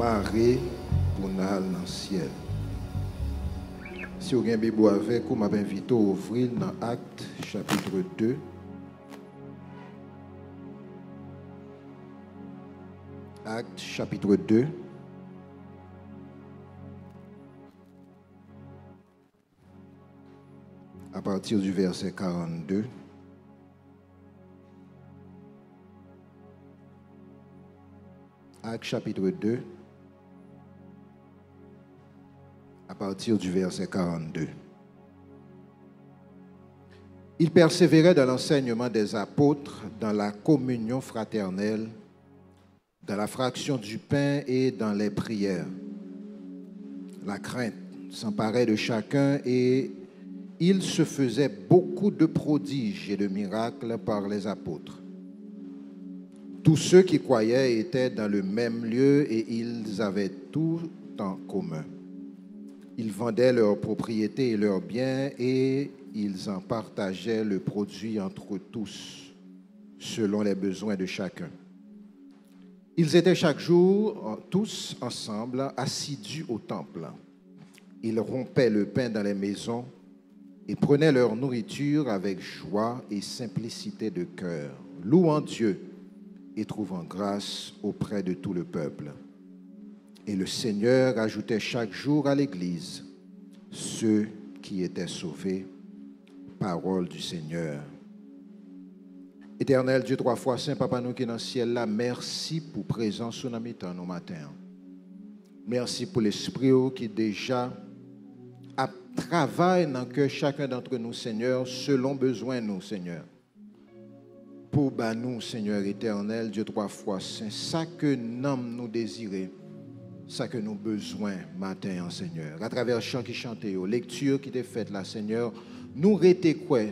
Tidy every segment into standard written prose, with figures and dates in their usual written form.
marée pour nous aller dans le ciel. Si vous avez une Bible avec vous, je m'invite à ouvrir dans Actes chapitre 2. Actes chapitre 2. À partir du verset 42. Actes chapitre 2. À partir du verset 42. Il persévérait dans l'enseignement des apôtres, dans la communion fraternelle, dans la fraction du pain et dans les prières. La crainte s'emparait de chacun et il se faisait beaucoup de prodiges et de miracles par les apôtres. Tous ceux qui croyaient étaient dans le même lieu et ils avaient tout en commun. Ils vendaient leurs propriétés et leurs biens et ils en partageaient le produit entre tous, selon les besoins de chacun. Ils étaient chaque jour tous ensemble, assidus au temple. Ils rompaient le pain dans les maisons et prenaient leur nourriture avec joie et simplicité de cœur, louant Dieu et trouvant grâce auprès de tout le peuple. Et le Seigneur ajoutait chaque jour à l'Église ceux qui étaient sauvés. Parole du Seigneur. Éternel Dieu trois fois saint, Papa nous qui est dans le ciel là, merci pour présence sur notre temps nos matins. Merci pour l'esprit qui déjà a travaillé dans le cœur chacun d'entre nous, Seigneur, selon besoin nous, Seigneur. Pour nous, Seigneur éternel, Dieu trois fois saint, ça que nous désirons, ça que nous besoin matin, Seigneur. À travers le chant qui chantait, aux lectures qui étaient faites là, Seigneur, nous rété quoi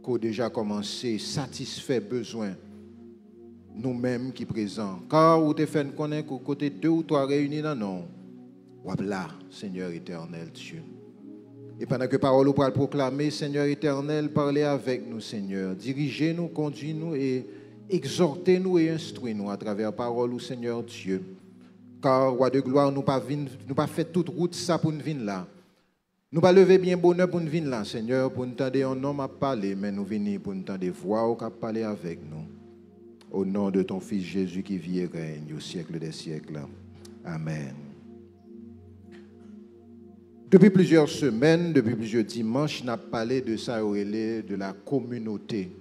qu'on déjà commencé, satisfait besoin nous-mêmes qui présents. Car vous te fait connaître qu'au côté deux ou trois réunis dans nous, là, Seigneur éternel Dieu. Et pendant que parole ou pour proclamer, Seigneur éternel, parlez avec nous, Seigneur. Dirigez-nous, conduisez-nous et exhortez-nous et instruisez-nous à travers parole ou Seigneur Dieu. Car, roi de gloire, nous pas fait toute route ça pour nous venir là. Nous pas lever bien bonheur pour nous venir là, Seigneur, pour nous entendre un homme à parler, mais nous venons pour nous entendre voix ou à parler avec nous. Au nom de ton Fils Jésus qui vit et règne au siècle des siècles. Amen. Depuis plusieurs semaines, depuis plusieurs dimanches, nous avons parlé de ça, de la communauté.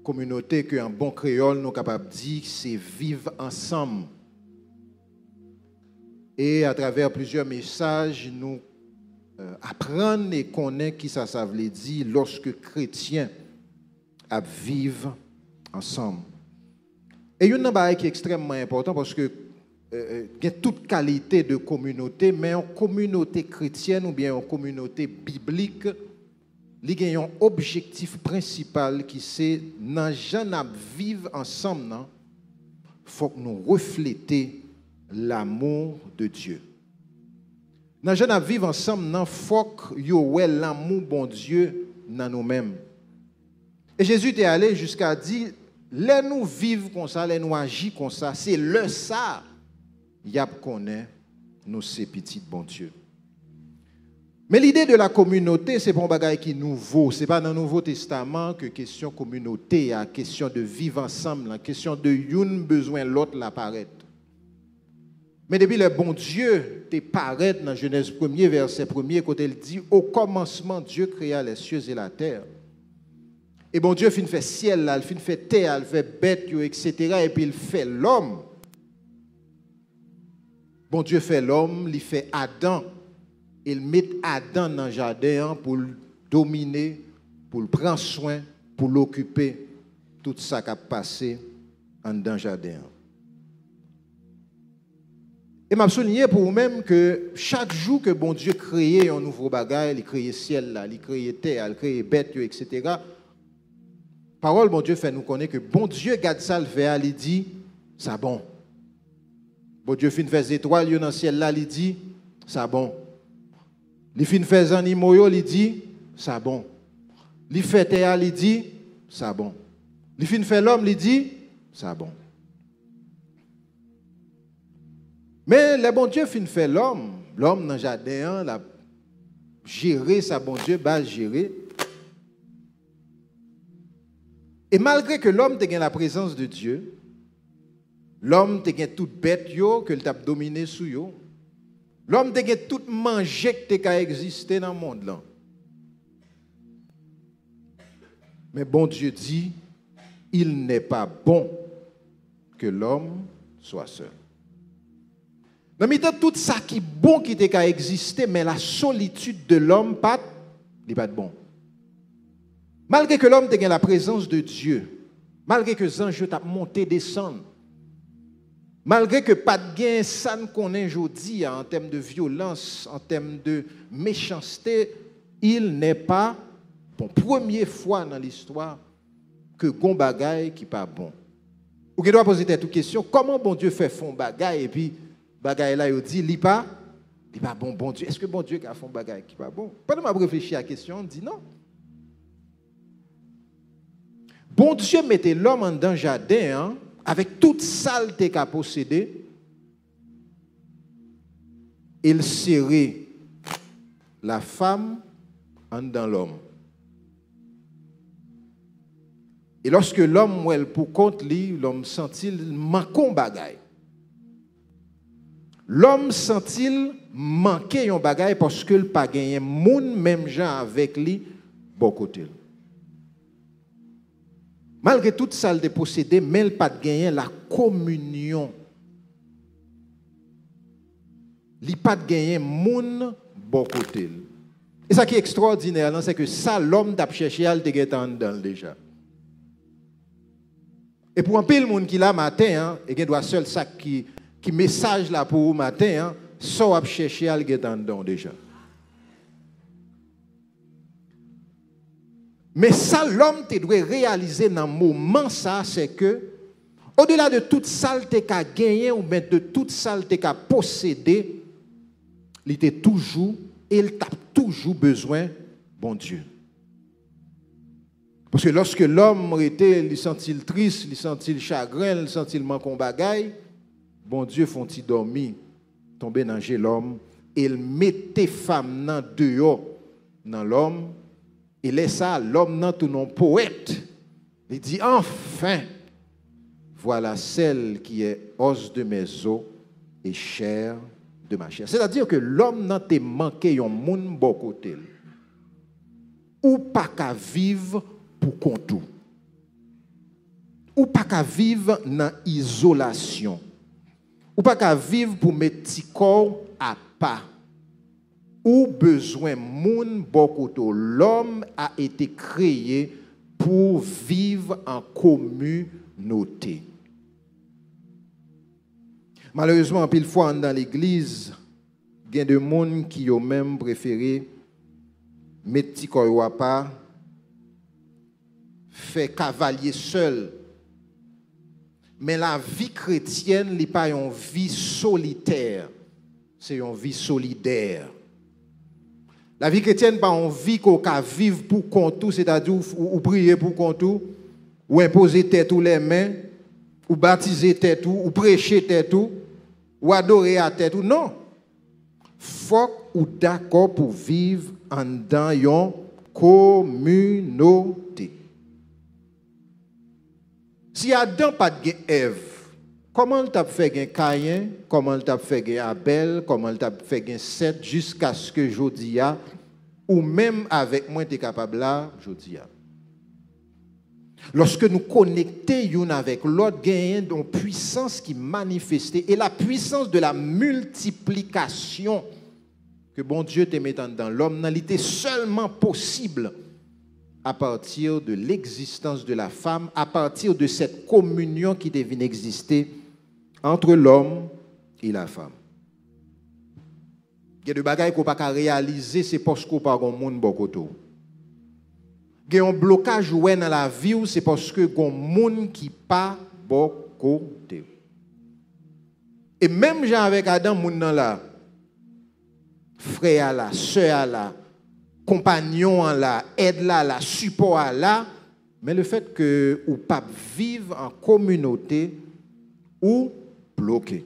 Communauté qu'en bon créole, nous sommes capables de dire, c'est vivre ensemble. Et à travers plusieurs messages, nous apprenons et connaissons qui ça veut dire lorsque chrétiens vivent ensemble. Et il y a un chose qui est extrêmement important parce que il y a toute qualité de communauté, mais en communauté chrétienne ou bien en communauté biblique, il y a un objectif principal qui c'est dans gens vivre ensemble, il faut que nous reflétions l'amour de Dieu. Dans gens vivre ensemble, il faut que nous ayons l'amour bon Dieu dans nous-mêmes. Et Jésus est allé jusqu'à dire, les nous vivre comme ça, les nous agir comme ça, c'est le ça. Y a connaît nous ces petits bon Dieu. Mais l'idée de la communauté, c'est pas un bagage qui est nouveau. C'est pas dans le Nouveau Testament que question communauté, la question de vivre ensemble, la question de une besoin l'autre l'apparaît. Mais depuis le bon Dieu te paraît dans Genèse 1er, verset 1er, quand il dit au commencement Dieu créa les cieux et la terre. Et bon Dieu fin fait ciel là, il fin fait terre, il fait bête, etc. Et puis il fait l'homme. Bon Dieu fait l'homme, il fait Adam. Il met Adam dans le jardin pour le dominer, pour le prendre soin, pour l'occuper. Tout ça qui a passé dans le jardin. Et je souligné pour vous-même que chaque jour que bon Dieu créait un nouveau bagage, il créait ciel, là, il créait terre, il créait bête, etc. Parole, bon Dieu fait nous connaître que bon Dieu garde ça, le fait, il dit, ça bon. Bon Dieu fin fait des étoiles dans le ciel là, il dit, ça bon. Il fin fait des animaux, il dit, ça bon. Il fait terre, il dit, ça bon. Il fin fait l'homme, il dit, ça bon. Mais le bon Dieu fin fait l'homme dans le jardin, la gérer sa bon Dieu, bah gérer. Et malgré que l'homme ait la présence de Dieu, l'homme ait toute bête yo que t'a dominé sous yo, l'homme ait tout manger que t'a existé dans le monde là. Mais bon Dieu dit, il n'est pas bon que l'homme soit seul. Dans le milieu de tout ça qui est bon qui t'a existé, mais la solitude de l'homme n'est pas bon. Malgré que l'homme ait la présence de Dieu, malgré que les anges t'a monté descendre, malgré que pas de gain ça ne connaît aujourd'hui en termes de violence, en termes de méchanceté, il n'est pas bon. Première fois dans l'histoire que gon bagaille qui pas bon. Ou qui doit poser cette question, comment bon Dieu fait fond bagaille et puis bagaille là il dit il pas bon Dieu. Est-ce que bon Dieu a fait bagaille qui pas bon? Pendant m'a réfléchi à la question, on dit non. Bon Dieu mettait l'homme dans le jardin avec toute saleté qu'il a possédée. Il serrait la femme dans l'homme. Et lorsque l'homme ou elle pour compte lui, l'homme sentit manquer bagaille. L'homme sentit manquer un bagaille parce qu'il pas gagné moun même gens avec lui bon côté. Malgré toute ça de posséder, mais il pas gagné la communion. Il pas gagné moun bon côté. Et ça qui est extraordinaire, c'est que ça l'homme t'a cherché à le dedans déjà. Et pour un peu le monde qui là matin, et qui doit seul ça qui message là pour matin, ça va chercher à le dedans déjà. Mais ça, l'homme te doit réaliser dans le moment, ça, c'est que, au-delà de toute saleté qu'a gagné ou bien de toute saleté qu'a possédé, il était toujours, et il a toujours besoin, bon Dieu. Parce que lorsque l'homme était, il sentit triste, il sentit chagrin, il sentit le manque de bagaille, bon Dieu font-il dormir, tomber dans l'homme, et il mettait femme dans dehors dans l'homme. Il est ça, l'homme n'a tout non poète. Il dit, enfin, voilà celle qui est os de mes os et chair de ma chair. C'est-à-dire que l'homme n'a pas manqué un monde bon côté. Ou pas qu'à vivre pour compte. Ou pas qu'à vivre dans isolation. Ou pas qu'à vivre pour mettre petit corps à part. Ou besoin moun bokoto. L'homme a été créé pour vivre en communauté. Malheureusement, pile fois dans l'église, il y a des gens qui ont même préféré mettre petit corps à part, faire cavalier seul. Mais la vie chrétienne n'est pas une vie solitaire, c'est une vie solidaire. La vie chrétienne n'est pas une vie qu'on peut vivre pour compte, c'est-à-dire ou prier pour compte, ou imposer tête ou les mains, ou baptiser tête ou prêcher tête ou adorer à tête ou non. Faut ou d'accord pour vivre en dans une communauté. Si Adam pas de Ève, comment il t'a fait Caïn, comment il t'a fait Abel, comment il t'a fait Seth jusqu'à ce que Jodia, ou même avec moi, tu es capable là, Jodia. Lorsque nous connectons l'un avec l'autre, gagnons une puissance qui manifeste. Et la puissance de la multiplication que bon Dieu te met dans l'homme, il était seulement possible à partir de l'existence de la femme, à partir de cette communion qui devait exister entre l'homme et la femme. Il y a des bagages qu'on ne peut pas réaliser, c'est parce qu'on n'a pas de monde beaucoup. Il y a un blocage dans la vie, c'est parce que il y a un monde qui n'a pas beaucoup. Et même avec Adam, moun nan là, frère là, sœur là, compagnon là, aide là, support là, mais le fait que ou pas vivre en communauté ou bloqué.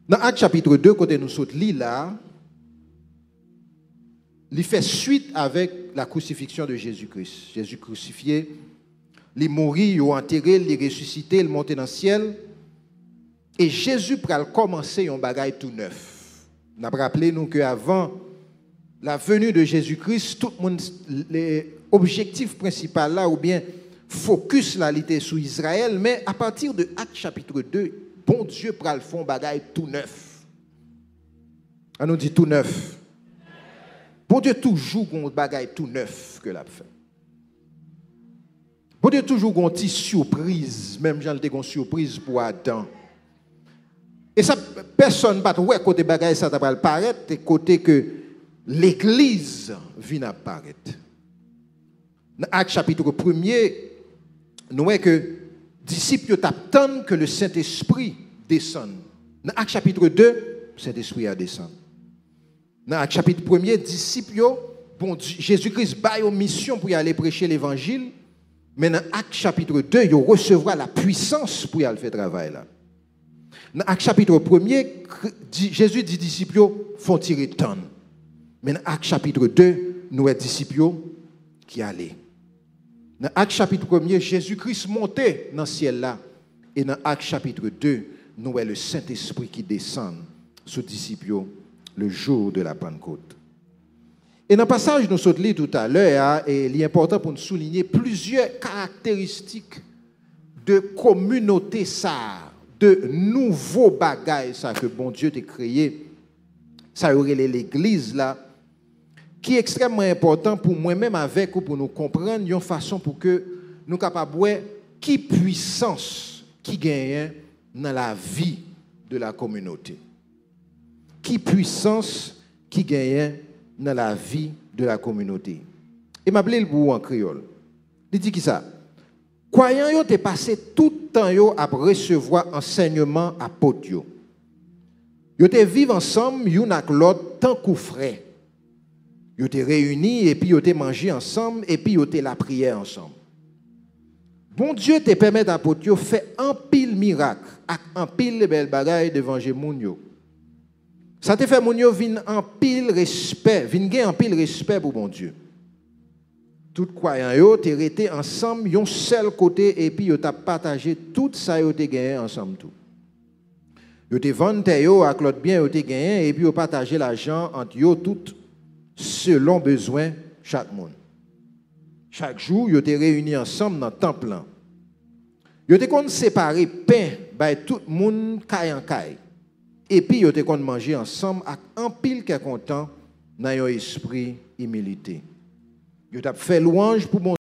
Dans Actes chapitre 2, côté nous saute là, il fait suite avec la crucifixion de Jésus-Christ. Jésus crucifié, il mourit, il enterré, il ressuscité, il monté dans le ciel. Et Jésus pral commencer un bagage tout neuf. Nous avons rappelé nous qu'avant la venue de Jésus-Christ, tout le monde, l'objectif principal là, ou bien focus là, était sur Israël, mais à partir de Actes chapitre 2, bon Dieu pral font bagage tout neuf. On nous dit tout neuf. Bon Dieu toujours un bagage tout neuf que l'a fait. Bon Dieu toujours une petite surprise, même j'en ai une surprise pour Adam. Et ça, personne ne peut voir côté bagage ça va paraître, et côté que l'Église vient apparaître. Dans Actes chapitre 1er, nous voyons que les disciples attendent que le Saint-Esprit descende. Dans Actes chapitre 2, le Saint-Esprit a descendu. Dans Actes chapitre 1er, disciples, bon, Jésus-Christ a une mission pour y aller prêcher l'évangile, mais dans Actes chapitre 2, ils recevront la puissance pour y aller faire travail là. Dans Actes chapitre 1er, Jésus dit disciples font tirer tonne. Mais dans Actes chapitre 2, nous sommes disciples qui allaient. Dans Actes chapitre 1er, Jésus-Christ montait dans le ciel là. Et dans Actes chapitre 2, nous sommes le Saint-Esprit qui descend sur les disciples le jour de la Pentecôte. Et dans le passage que nous sommes lu tout à l'heure, il est important pour nous souligner plusieurs caractéristiques de communauté ça, de nouveaux bagages ça que bon Dieu t'a créé. Ça y aurait l'église là, qui est extrêmement important pour moi-même avec ou pour nous comprendre une façon pour que nous capables de voir qui puissance qui gagne dans la vie de la communauté. Qui puissance qui gagne dans la vie de la communauté. Et m'appelé le bout en créole. Il dit qui ça? Croyant yo te passé tout le temps yo à recevoir enseignement à pot yo. Yo te vivre ensemble yon ak l'autre tant qu'ou frère. Yo te réunis et puis yo te mangé ensemble et puis yo te la prière ensemble. Bon Dieu te permet à pot yo fait un pile miracle ak un pile belle bagaille devant moun yo. Ça te fait moun yo vin en pile respect, vin gen en pile respect pour bon Dieu. Tout croyant yo te rete ensemble yon seul côté et puis yo t'a partagé tout ça yo te gagné ensemble tout. Yo te vendre yo ak l'autre bien yo te gagné et puis yo partager l'argent entre yo tout selon besoin chaque monde. Chaque jour yo te réunis ensemble dans temple là. Yo te kon séparer pain by tout monde kay en kay. Et puis, ils ont mangé ensemble avec un pile qui est content dans un esprit humilité. Ils ont fait louange pour mon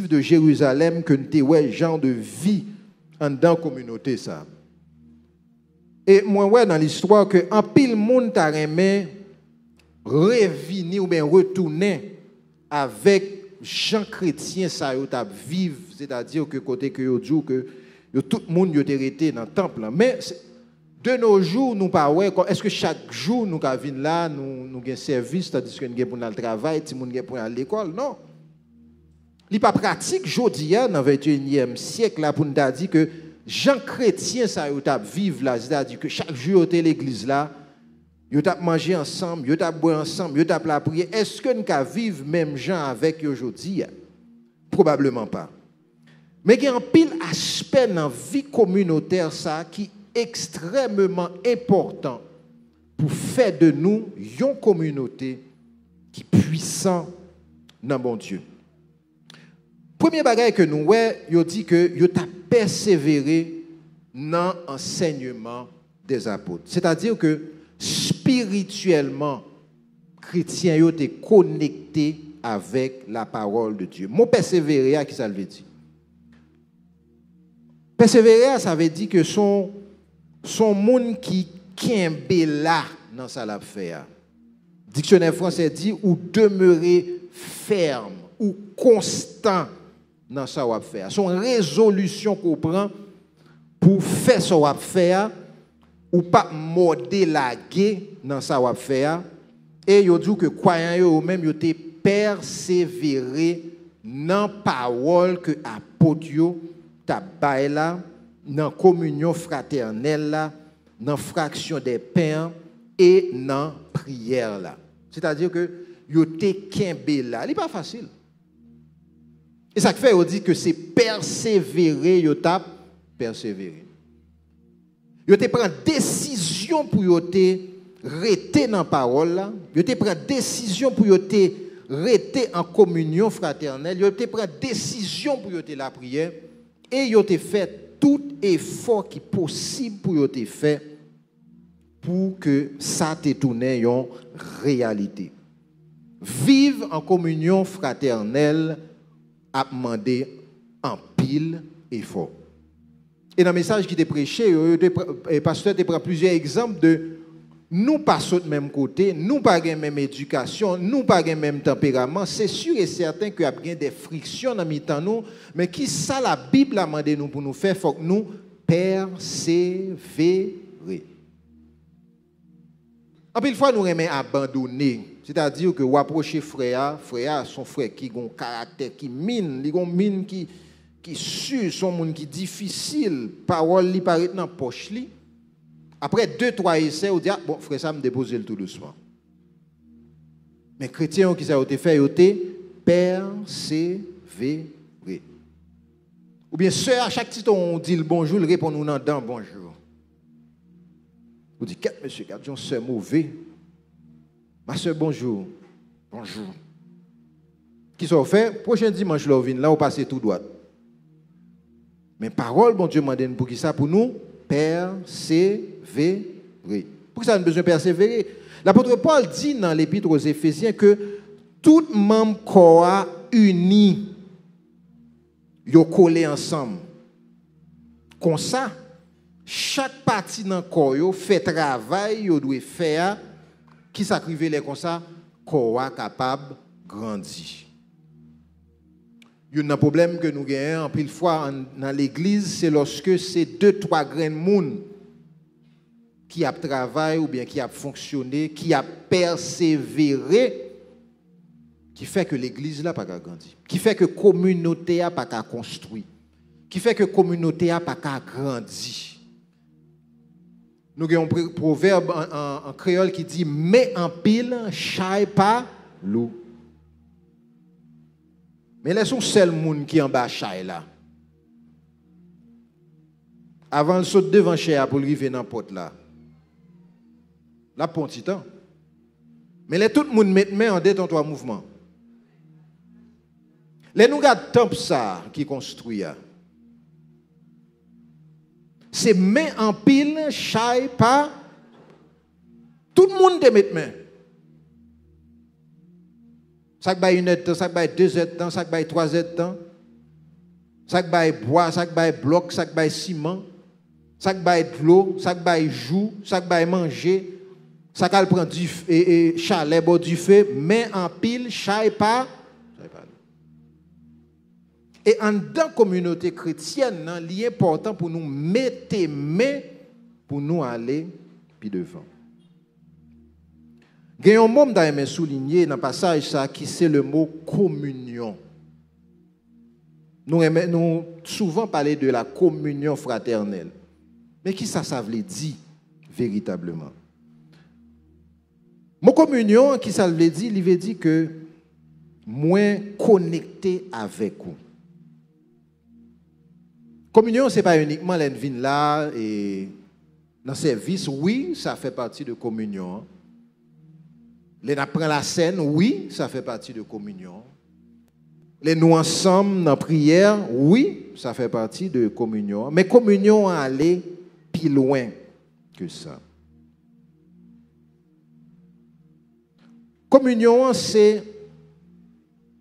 de Jérusalem que nous avons genre de vie en dans la communauté ça. Et moi ouais dans l'histoire que en pile monde t'a aimé revenir ou bien retourner avec Jean chrétien ça yo t'a vivre, c'est-à-dire que côté que yo dit que tout le monde yo était resté dans le temple là. Mais de nos jours nous pas ouais est-ce que chaque jour nous ka vinn là nous gain service tandis que nous gain pour le travail, ti moun gain pour aller à l'école, non. Il n'est pas pratique aujourd'hui, dans le 21e siècle, là, pour nous dire que Jean chrétien, ça vivre là, c'est-à-dire que chaque jour, à l'église là, ils ont mangé ensemble, ils ont boire ensemble, ils ont la prière. Est-ce que nous pouvons vivre même gens avec aujourd'hui? Probablement pas. Mais il y a un pile aspect dans la vie communautaire ça, qui est extrêmement important pour faire de nous une communauté qui est puissante dans bon Dieu. Premier bagage que nous voyons, il dit que il a persévéré dans l'enseignement des apôtres. C'est-à-dire que spirituellement, chrétien yo été connecté avec la parole de Dieu. Mon persévérer, qui ça veut dire? Persévérer, ça veut dire que son monde qui kembe là dans sa la faire. Dictionnaire français dit ou demeurer ferme ou constant dans ça qu'on faire. Son résolution qu'on prend pour faire ça qu'on faire ou pas modélaguer dans ça qu'on faire. Et yo dit que croyants eux même yo té persévérer dans parole que apôtre yo t'a bail là, dans communion fraternelle là, dans fraction des pains et dans prière là. C'est-à-dire que yo té kembe là, il pas facile. Et ça fait on dit que c'est persévérer yo t'a persévérer. Yo té prend décision pour yo té rester dans parole là, yo té prend décision pour yo té rester en communion fraternelle, yo té prend décision pour yo té la prière et yo té fait tout effort qui possible pour yo té fait pour que ça te tourne en réalité. Vivre en communion fraternelle a demandé en pile effort. Et dans le message qui était prêché, le pasteur te prend plusieurs exemples de nous passons de même côté, nous pas la même éducation, nous pas le même tempérament. C'est sûr et certain qu'il y a bien des frictions dans mi-temps nous, mais qui ça la Bible a demandé nous pour nous faire, faut que nous persévérer. En plus, fois nous remet abandonner, c'est-à-dire que vous approchez frère, son frère qui a un caractère qui mine, il a une mine qui sue, son monde qui difficile, parole li paraît dans poche li. Après 2-3 essais, on dit bon frère ça me dépose le tout doucement. Mais chrétiens qui ça été fait, ils ont persévérer. Ou bien sœur à chaque titre on dit le bonjour, il répond nous dans bonjour. On dit quatre monsieur, quatre sœur mauvais. Ma sœur bonjour. Bonjour. Qui sont fait prochain dimanche là on passe tout droit. Mais parole bon Dieu m'a pour qui ça pour nous persévérer. Pour ça, nous avons besoin de persévérer. L'apôtre Paul dit dans l'épître aux Éphésiens que tout membre corps uni, yo collé ensemble. Comme ça, chaque partie dans le corps fait travail, yo doit faire qui s'acrive comme ça, corps capable de grandir. Il y a un problème que nous avons en pile fois dans l'église, c'est lorsque c'est 2-3 grains de monde qui a travaillé ou bien qui a fonctionné, qui a persévéré, qui fait que l'église n'a pas grandi, qui fait que la communauté n'a pas construit, qui fait que la communauté n'a pas grandi. Nous avons un proverbe en créole qui dit « Mais en pile, chaille pas loup ». Mais laissons seul monde qui en bas chaille là. Avant de sauter devant chaille pour arriver dans la porte là. Là pour un petit temps. Mais les tout le monde met main en détente trois mouvements. Les nous gardent temple ça qui construit. C'est main en pile, chaille pas. Tout le monde te met main. Ça va 1 heure de temps, ça va 2 heures de temps, ça va 3 heures de temps. Ça va bois, ça va bloc, ça va ciment, ça va de l'eau, ça va joue, ça va manger, ça va prendre du chalet, du feu, mais en pile, chaille pas. Et en dans la communauté chrétienne, il est important pour nous mettre main pour nous aller puis devant. Il y a un mot que je souligner dans le passage ça, qui c'est le mot communion. Nous aimons souvent parler de la communion fraternelle. Mais qui ça veut dire véritablement? Mon communion, qui ça veut dire? Il veut dire que moins connecté avec vous. Communion, ce n'est pas uniquement l'envie là et dans le service. Oui, ça fait partie de communion. Les apprend la scène, oui, ça fait partie de communion. Les nous ensemble dans la prière, oui, ça fait partie de communion. Mais communion a allé plus loin que ça. Communion, c'est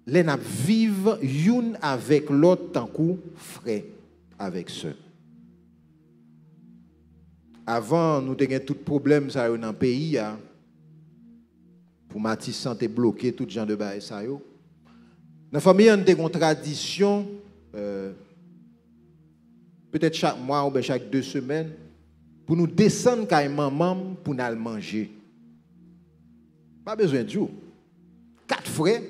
les n'a vivre une avec l'autre tant coup frère avec ceux. Avant, nous avons tout problème ça dans le pays. Pour Matisse santé bloqué, tout genre de bail ça yo. la famille, on a une tradition, peut-être chaque mois ou bien chaque 2 semaines, pour nous descendre quand maman pour nous manger. Pas besoin de jour. 4 frères,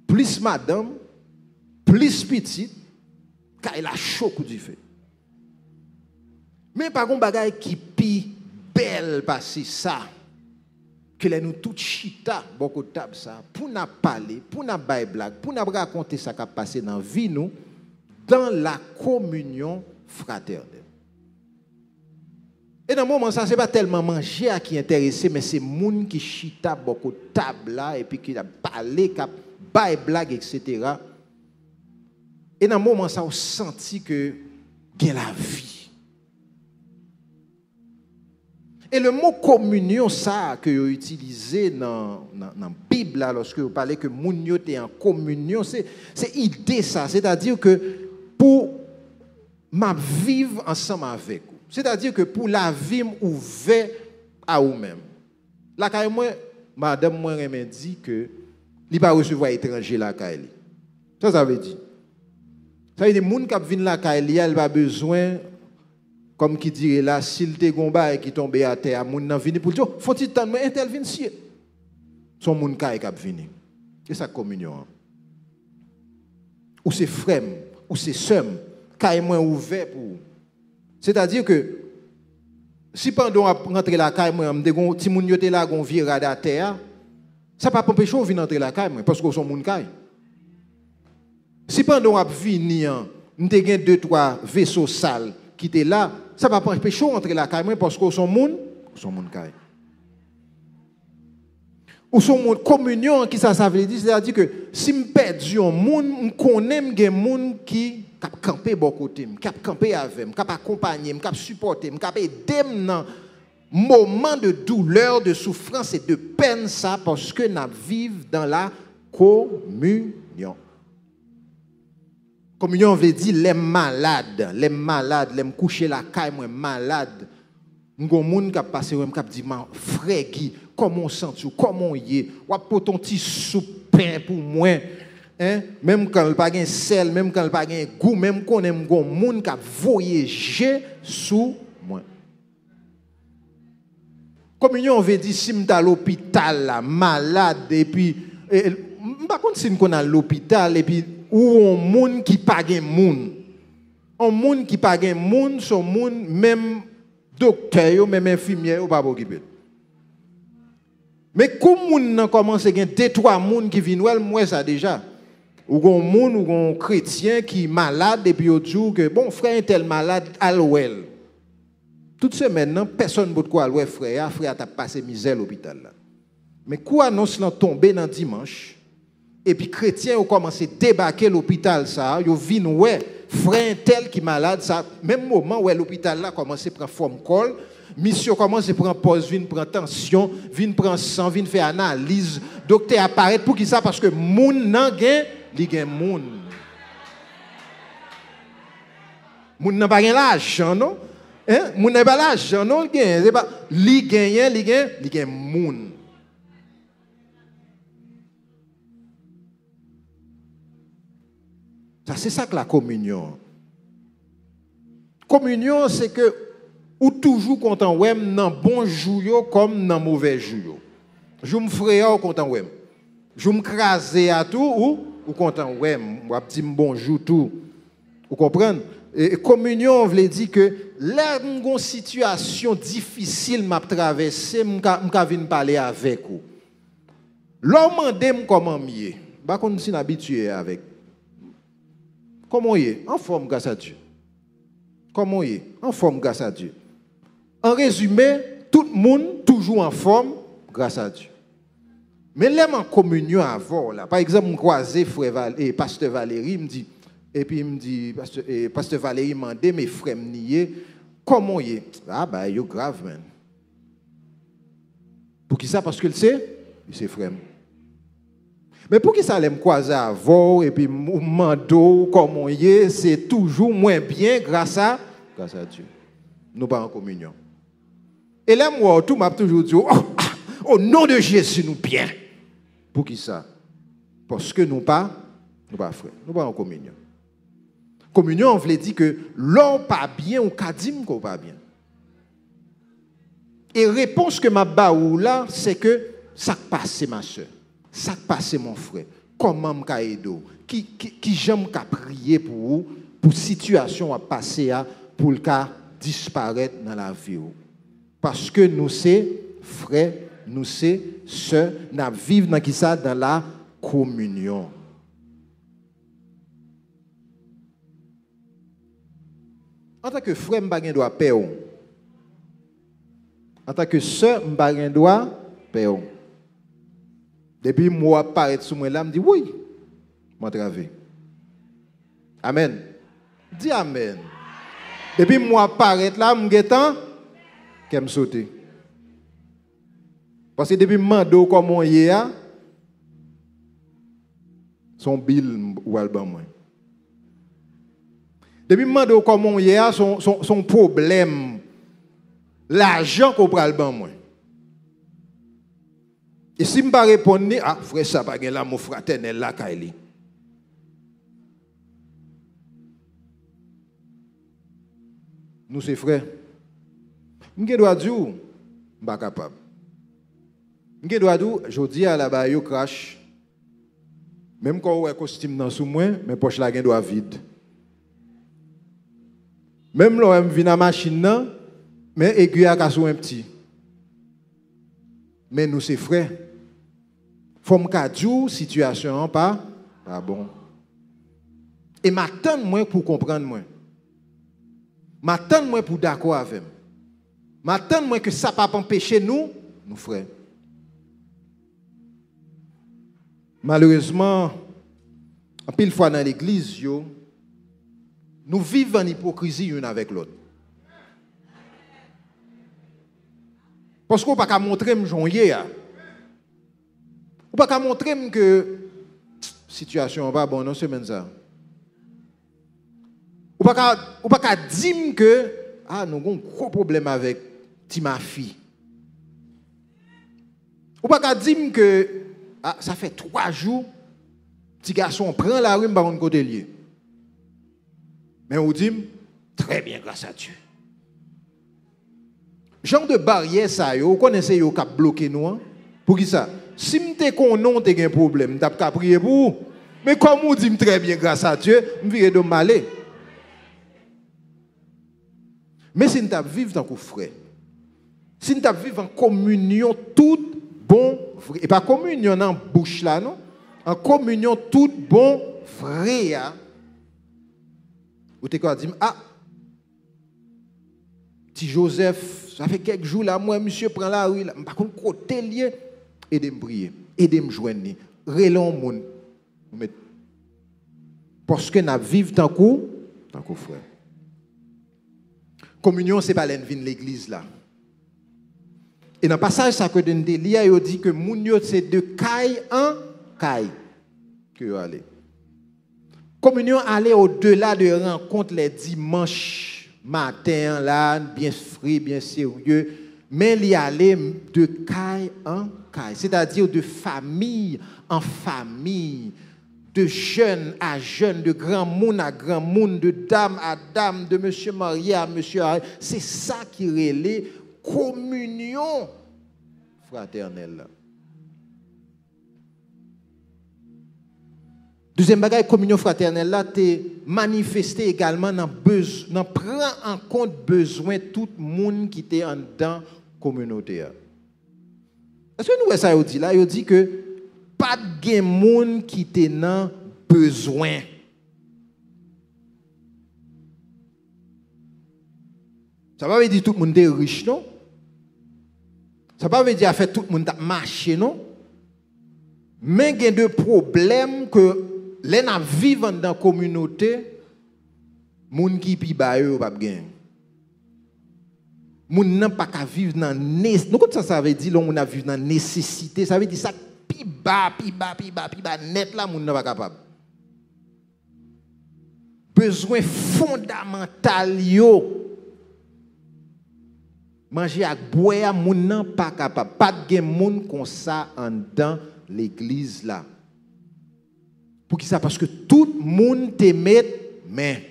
plus madame, plus petite, quand il a chaud coup du feu. Mais par contre, bagaille qui pi belle passer ça, que nous tout chita, beaucoup de table ça, pour nous parler, pour nous bailler blague, pour nous raconter ça qui a passé dans la vie, nous, dans la communion fraternelle. Et dans le moment, ça, ce n'est pas tellement manger qui est intéressé, mais c'est les gens qui chita beaucoup de table là, et puis qui a parlé, qui a baillé blague, etc. Et dans le moment, ça, on senti que il y a la vie. Et le mot communion, ça, que vous utilisez dans la Bible, là, lorsque vous parlez que moun yo est en communion, c'est idée ça. C'est-à-dire que pour vivre ensemble avec vous. C'est-à-dire que pour la vie ouverte à vous-même. Là, quand moi, madame, moi, m'a dit que il ne va pas recevoir étranger là, ça veut dire. Ça veut dire que les gens qui viennent là, ils n'ont pas besoin. Comme qui dirait là, s'il te gomba et qui tombe à terre, moun nan vini pour dire, faut-il t'en mais intel vini si. Son moun kay k'ap vini. C'est ça communion. Ou c'est frère, ou c'est sœur, kay moins ouvert pour. C'est-à-dire que si pendant rentrer la kay moi, m'de ti moun yote là gon vira à terre, ça pas empêcher ou venir entrer la kay moi parce que son moun kay. Si pendant ap vini, m'te gen 2-3 vaisseaux sales qui était là, ça va pas empêcher entrer la caille parce que son monde caille. Ou son monde communion qui ça veut dire, c'est-à-dire que si me perdu un monde, me connais un monde qui cap camper bon côté, cap camper avec, cap accompagner, cap supporter, cap aider dans moment de douleur, de souffrance et de peine ça parce que nous vivons dans la communion. Communion veut dire les malades, les coucher la caille moi malade. M'gon moun qui passé qui dit frère Guy, comment sens-tu, comment y ou pour ton petit soupe pain pour moi. Hein? Même quand il pas gain sel, même quand il pas gain goût, même quand on aime gon moun qui voyager sous moi. Communion veut dire si m'ta à l'hôpital là malade et puis par contre si m'kon à l'hôpital et puis ou un monde qui pas gen moun. Un monde qui pas gen moun, son moun même docteur même infirmière ou pas occuper. Mais comme moun nan commence gen 2-3 moun qui viennent moi ça déjà. Ou gon moun ou gon chrétien qui malade et puis au dit que bon frère tel malade alwel. Toute semaine non personne peut quoi alwel frère t'a passé misère à l'hôpital là. Mais quoi annonce lan tomber dans dimanche. Et puis chrétiens ont commencé à débarquer l'hôpital ça, ils viennent ouais, frère tel qui malade ça, même moment où l'hôpital là commence à prendre forme col, mission commence à prendre pause, vient prendre tension, vient prendre sang, vient faire analyse, docteur apparaît pour qui ça parce que moun nan gen, li gen moun. Moun nan pas gen l'argent non? Hein? Moun nan pas l'argent non, gen, c'est pas li gen moun. C'est ça que la communion. Communion, c'est que ou toujours content ouais dans bon jour comme dans mauvais jour. Je me frère content ouais. Je me craser à tout ou content ouais, moi petit bonjour tout. Vous comprenez? Et communion veut dire que là une situation difficile m'a traversé, m'ka venir parler avec vous. L'homme demande comment mieux. Pas qu'on s'y habitué avec. Comment il est? En forme grâce à Dieu. Comment il est? En forme grâce à Dieu. En résumé, tout le monde toujours en forme grâce à Dieu. Mais l'aime en communion avant, là. Par exemple, je croisé frère pasteur Valérie, me dit, et puis il me dit, pasteur Valérie m'a demandé, mes frères me nier, comment il est? Ah bah, il est grave, man. Pour qui ça? Parce qu'il sait, il sait frère. Mais pour qui ça l'aime croiser avant et puis mando comme on y est, c'est toujours moins bien grâce à Dieu. Nous pas en communion. Et là moi tout m'a toujours dit au nom de Jésus nous bien. Pour qui ça? Parce que nous pas frères, nous pas en communion. Communion, on voulait dire que l'on pas bien ou qu'a dit qu'on pas bien. Et réponse que m'a baou là, c'est que ça passe ma soeur, ça passe mon frère. Comment m'ka aido, qui j'aime qu'à prier pour situation à passer pour le cas disparaître dans la vie. Parce que nous c'est frères, nous c'est sœurs, nous vivons dans qui ça dans la communion. En tant que frère, je dois payer. En tant que sœur, je dois payer. Depuis moi apparaître sur moi là, je dis oui, je travaille. Amen. Dis amen. Depuis moi apparaître là, je suis me sauter. Parce que depuis que je suis comme on y est, son bill ou alban moi. Depuis que je suis comme on y est, son problème, l'argent qu'on prend alban moi. Et si je ne réponds pas, ah, frère, ça va là, mon fraternel là, Kaili. Nous, c'est frère. Je dois dire, je ne suis pas capable. Je dois dire, je dis à la bas, je crash. Même quand on a un costume dans sous moi, mes poches là, doivent vide. Même là, je viens à la machine, mais aiguille à casse un petit. Mais nous, c'est frère. Faut me dire situation pas bon. Et m'attendre moi pour comprendre moi. M'attendre moi pour d'accord avec moi. M'attendre moi que ça pas empêcher nous frères. Malheureusement, en pile fois dans l'église nous vivons en hypocrisie l'une avec l'autre. Parce qu'on ne peut pas montrer me jonyer. On ne peut pas montrer que la situation n'est pas bonne, non, c'est même ça. On ne peut pas dire que nous avons un gros problème avec ma fille. On ne peut pas dire que ça fait 3 jours, petit garçon prend la rue par un côté lié. Mais on dit, très bien, grâce à Dieu. Genre de barrière, ça, vous connaissez, vous qui bloqué nous. Pour qui ça? Si vous avez un problème, vous avez prier pour vous. Mais comme vous dites très bien, grâce à Dieu, vous virez de malé. Mais si nous vivons dans le frère, si nous vivons en communion tout bon, vrai, et pas communion dans la bouche là, non? En communion tout bon, vrai, vous te dit, petit Joseph, ça fait quelques jours là, moi, monsieur prend la rue, par contre, côté lié, aidez-moi prier, aidez-moi joindre, relons moun. Parce que nous vivons tant que frère. Communion, ce n'est pas l'envie de l'église là. Et dans le passage, ça que donne des liens, il dit que moun c'est de caille en caille que vous allez. Communion aller au-delà de rencontres les dimanches matin là, bien frais, bien sérieux, mais il y aller de caille en caille, c'est-à-dire de famille en famille, de jeune à jeune, de grand monde à grand monde, de dame à dame, de monsieur marié à monsieur marié. C'est ça qui relève communion fraternelle. Deuxième bagage, communion fraternelle là, t'es manifesté également dans prend en compte besoin tout le monde qui était en dedans communauté. Est-ce que nous voyons ça dit là, il dit que pas de monde qui était dans besoin. Ça ne veut pas dire tout le monde est riche, non? Ça ne veut pas dire que tout le monde a marché, non? Mais il y a des problèmes que les gens vivent dans la communauté, les gens qui vivent dans la communauté, les gens n'ont pas qu'à vivre dans la nécessité. Ça veut dire qu'on a vivre dans la nécessité. Ça veut dire ça, pi bas, net là, les gens n'ont pas capable. Besoin fondamental, manger à boire, les gens n'ont pas capable. Pas de monde comme ça en dans l'église là. Pour qui ça? Parce que tout le monde t'aimait, mais.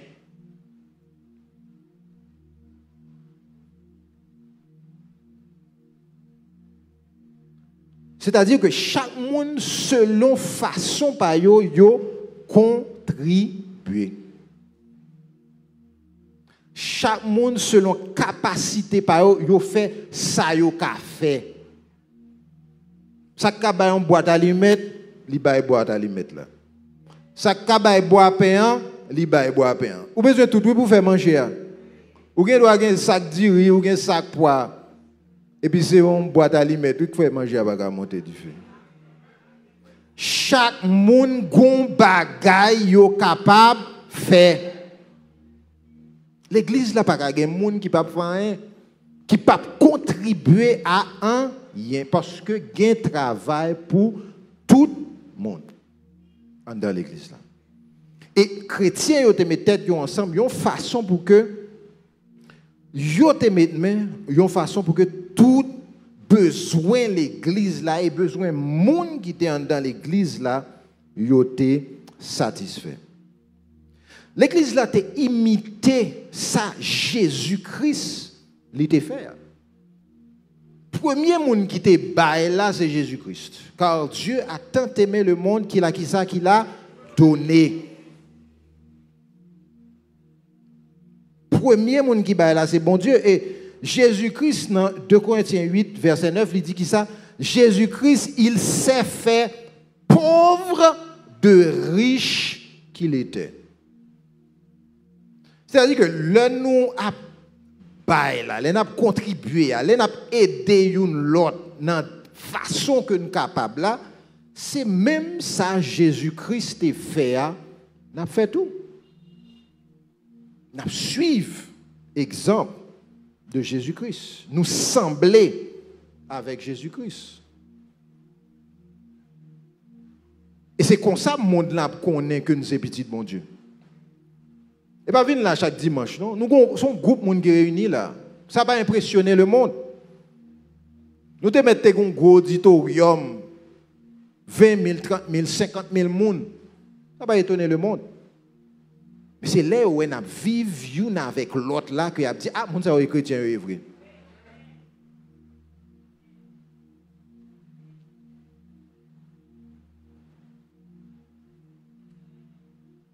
C'est-à-dire que chaque monde, selon façon par yo, contribue. Chaque monde, selon capacité par yo fait ça yo ka fait. Ça ka ba une boîte à allumettes, li ba boîte à allumettes là. Ça ka ba boîte à pain, li ba boîte à pain. Ou besoin tout pour faire manger. Ou gen doit gen sac de riz, ou gen sac pois. Et puis c'est une boîte à allumettes, tout fait manger à monter du feu. Chaque monde gon bagay yo capable faire. L'église là pas gen monde qui pas faire qui pas contribuer à un rien parce que gen travail pour tout le monde dans l'église là. Et chrétiens yo te met tête yo ensemble, yon façon pour que yo te met main, yon façon pour que tout besoin l'église là et besoin monde qui était dans l'église là yo te satisfait. L'église là t'a imité ça Jésus-Christ l'était fait. Premier monde qui te bail là c'est Jésus-Christ. Car Dieu a tant aimé le monde qu'il a donné. Premier monde qui bail là c'est bon Dieu et Jésus-Christ dans 2 Corinthiens 8 verset 9 il dit qui ça Jésus-Christ il s'est fait pauvre de riche qu'il était. C'est-à-dire que le nous a bail là, nous a contribué, nous a aidé l'autre dans la façon que nous sommes capables là, c'est même ça Jésus-Christ a fait, nous a fait tout. Nous suivons l'exemple de Jésus-Christ, nous sembler avec Jésus-Christ. Et c'est comme ça que le monde là connaît que nous sommes petits de mon Dieu. Et pas venir là chaque dimanche, non? Nous sommes un groupe qui réunis là. Ça va impressionner le monde. Nous te mettons un gros auditorium, 20 000, 30 000, 50 000 personnes. Ça va étonner le monde. Mais c'est là où on a vécu avec l'autre là, qui a dit, ah, mon ça est chrétien, est vrai.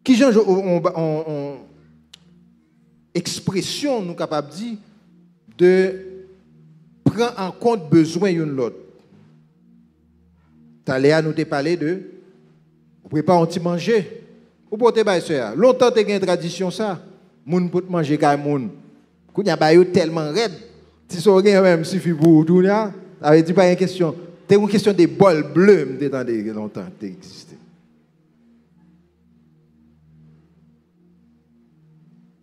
Qui change on expression nous capable dire de prendre en compte besoin de l'autre. Taléa nous t'a parlé de prépare un petit manger. Ou pour te bailler ça. Longtemps tu as une tradition ça. Moun pour manger kay moun. Kou nya ba yo tellement raide. Si so gen même suffit pour tout là, ça veut dire pas une question. C'est une question de bol bleu me détendé longtemps tu existé.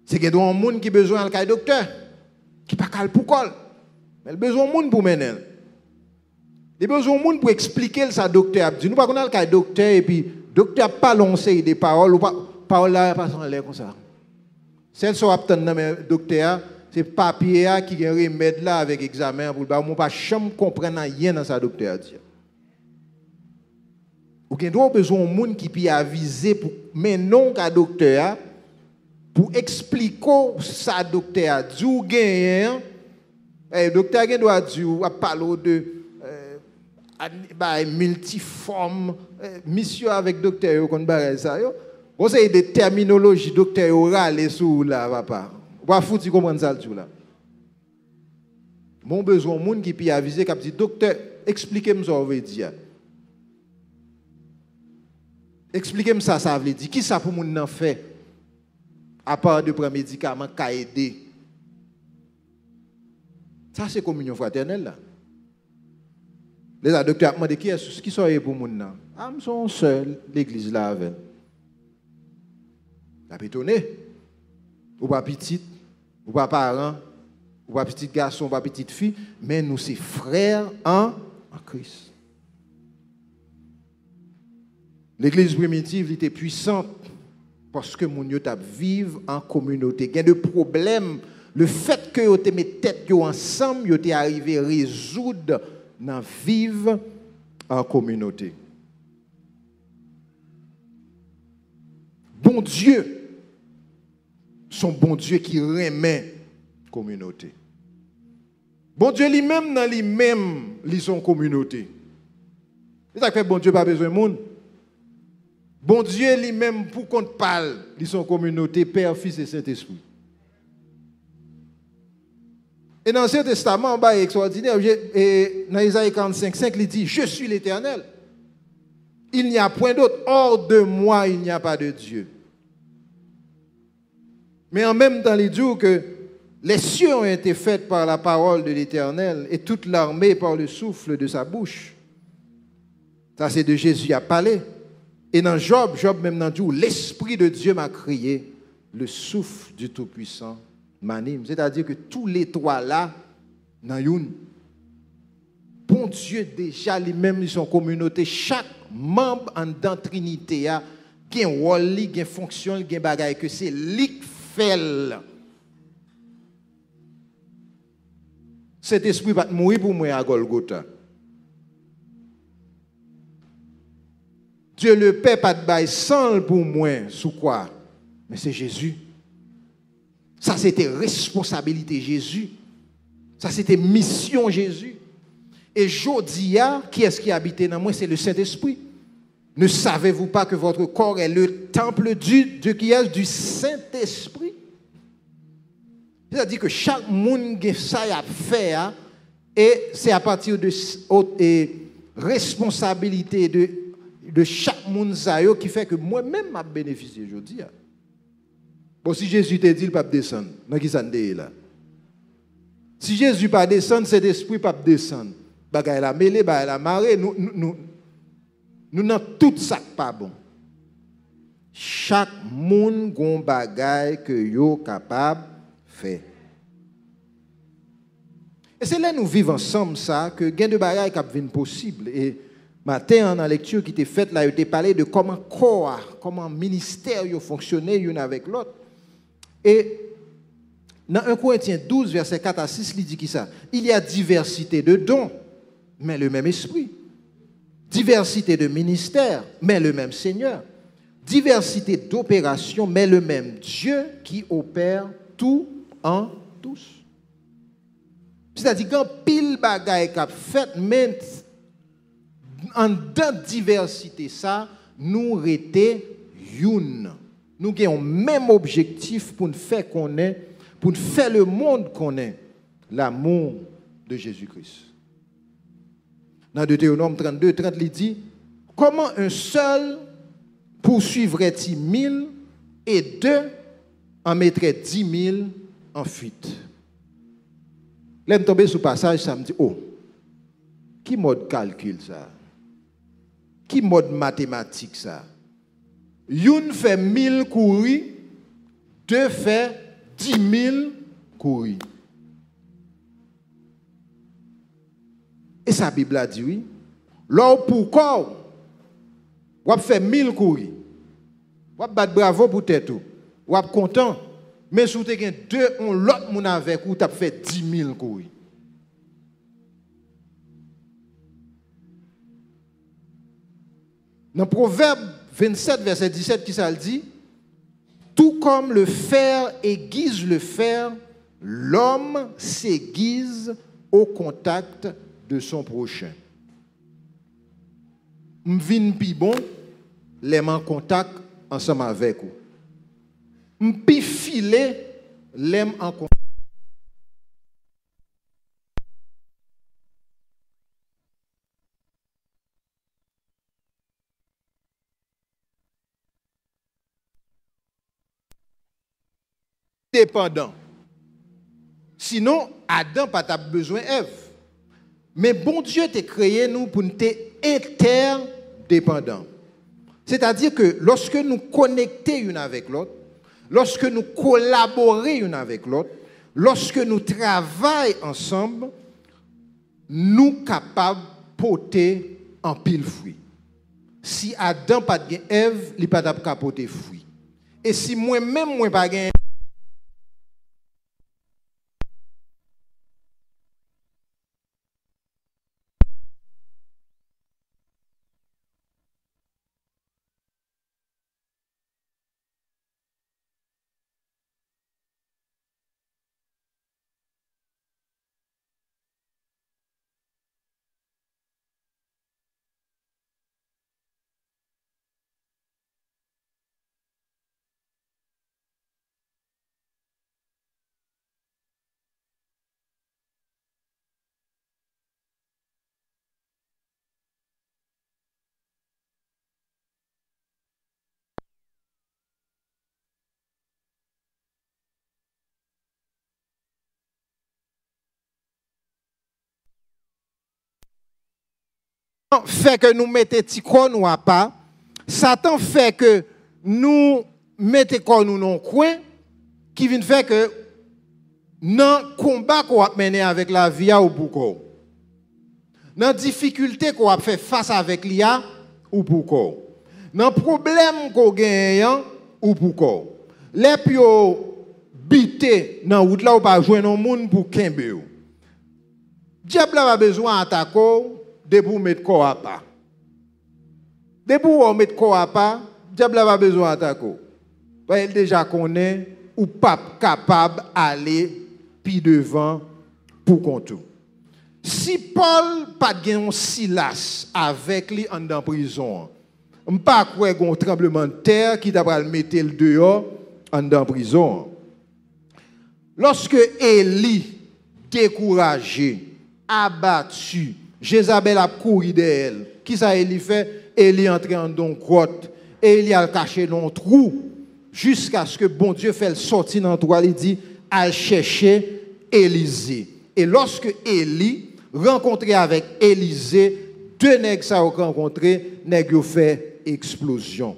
C'est qu'il y a un monde qui a besoin d'un docteur, qui n'a pas pour col. Mais il a besoin d'un monde pour mener. Il a besoin d'un monde pour expliquer ça docteur. Nous ne pouvons pas avoir un docteur et puis le docteur n'a pas lancé des paroles, ou paroles là, pas en l'air comme ça. Celle qui est dans le docteur, c'est le papier qui a un remède là avec examen pour ne pas jamais comprendre rien dans sa docteur. Ou qu'il y a besoin d'un monde qui peut aviser pour mener un docteur. Pour expliquer ça docteur a dit ou gagne docteur a doit dire ou parler de multiforme mission avec docteur qu'on barre ça yo on c'est des terminologies docteur oral sous là papa va fouti comprendre ça tout là mon besoin monde qui peut aviser qui dit docteur expliquez-moi ça veut dire expliquez-moi ça veut dire qui ça pour moun nan fait à part de prendre médicaments qu'a aider. Ça c'est communion fraternelle là. Les docteurs demandent qui sont pour moun nan. Ah, nous sommes seuls l'église là avec. La pétonné. Ou pas petite, ou pas parent, ou pas petit garçon, ou pas petite fille, mais nous c'est frères en Christ. L'église primitive était puissante. Parce que mon yo t'a vivre en communauté. Il y a des problèmes. Le fait que yo te met tête yo ensemble, yo t'es arrivé à résoudre dans vivre en communauté. bon Dieu, son bon Dieu qui remet communauté. Bon Dieu lui-même, dans lui-même, il son communauté. C'est ça que fait bon Dieu pas besoin de monde. Bon Dieu lui-même, pour qu'on parle, il son communauté, Père, Fils et Saint-Esprit. Et dans l'Ancien Testament, bah, extraordinaire, dans Isaïe 45:5, il dit, je suis l'Éternel. Il n'y a point d'autre. Hors de moi, il n'y a pas de Dieu. Mais en même temps, il dit que les cieux ont été faits par la parole de l'Éternel et toute l'armée par le souffle de sa bouche. Ça, c'est de Jésus à parler. Et dans Job même dans dit, l'Esprit de Dieu m'a crié, le souffle du Tout-Puissant m'anime. C'est-à-dire que tous les trois là, dans une, bon Dieu déjà lui-même, ils sont communauté. Chaque membre en dans Trinité a un rôle, une fonction, un bagage que c'est lui qui fait. Cet esprit va mourir pour moi à Golgotha. Dieu le Père pas de bail sans pour moi sous quoi? Mais c'est Jésus. Ça c'était responsabilité Jésus. Ça c'était mission Jésus. Et Jodia, qui est-ce qui habitait dans moi? C'est le Saint-Esprit. Ne savez-vous pas que votre corps est le temple du Saint-Esprit? C'est-à-dire que chaque monde a ça à faire et c'est à partir de responsabilité de chaque monde qui fait que moi-même je bénéficie aujourd'hui. Bon, si Jésus te dit, il ne peut pas descendre. Là. Si Jésus ne peut pas descendre, cet esprit ne peut pas descendre. Bagay la mêlée, bagay la marée, nous n'avons tout ça pas bon. Chaque monde a un bagay que yo capable fait. Et c'est là que nous vivons ensemble ça que gain de bagay qui viennent possible. Et matin, dans la lecture qui était faite, là, il était parlé de comment corps, comment ministère fonctionnait l'un avec l'autre. Et dans 1 Corinthiens 12, verset 4 à 6, il dit qui ça? Il y a diversité de dons, mais le même esprit. Diversité de ministères, mais le même Seigneur. Diversité d'opérations, mais le même Dieu qui opère tout en tous. C'est-à-dire qu'en pile bagaille qu'a fait, mais en dans diversité ça, nous rété une. Nous avons le même objectif pour nous faire connaître, pour nous faire le monde connaître l'amour de Jésus-Christ. Dans Deutéronome 32, 30, il dit, comment un seul poursuivrait-il 1000 et deux en mettrait 10 000 en fuite. Là, je tombe sur le passage, ça me dit, oh, qui mode calcul ça? Qui mode mathématique ça? Une fait 1000 courir, deux fait 10 000 courir. Et sa Bible a dit oui. Lors pourquoi on fait 1000 courir. On battre bravo pour tête. On content. Mais si vous avez deux, on l'autre moun avec ou tu as fait 10 000 courir. Dans Proverbe 27, verset 17, qui ça le dit? Tout comme le fer aiguise le fer, l'homme s'aiguise au contact de son prochain. M'vin pi bon, les en contact ensemble avec vous. M'pi filé, les en contact. Dépendant. Sinon, Adam n'a pas besoin d'Ève. Mais bon Dieu t'a créé nous pour nous être interdépendants. C'est-à-dire que lorsque nous connectons une avec l'autre, lorsque nous collaborons une avec l'autre, lorsque nous travaillons ensemble, nous sommes capables de porter en pile fruit. Si Adam n'a pas de Ève, il n'a pas de porter fruit. Et si moi-même, moi pas de fait que nous mettons petit corps nous à pas. Satan fait que nous mettons corps nous dans le coin qui vient faire que dans le combat qu'on a mené avec la vie ou pour dans la difficulté qu'on a fait face avec l'IA ou pour dans le problème qu'on gagne ou pour les pio bité dans route là ou pas joindre un monde pour kembe. Diable a besoin d'attaquer de pour mettre corps à pas. De pour mettre corps à pas, diable a besoin d'attaquer. Il déjà connaît ou pas capable d'aller puis devant pour compte. Si Paul pas de Silas avec lui en prison, on pas quoi un tremblement de terre qui t'a mettre le dehors en prison. Lorsque Élie découragé, abattu, Jézabel a couru d'elle. Qui ça Élie fait? Élie entré en don grotte, Élie a caché dans un trou jusqu'à ce que bon Dieu fait le sortir dans le trou, il dit à chercher Élisée. Et lorsque Élie rencontré avec Élisée, deux nègres ça ont rencontré, nègres ont fait explosion.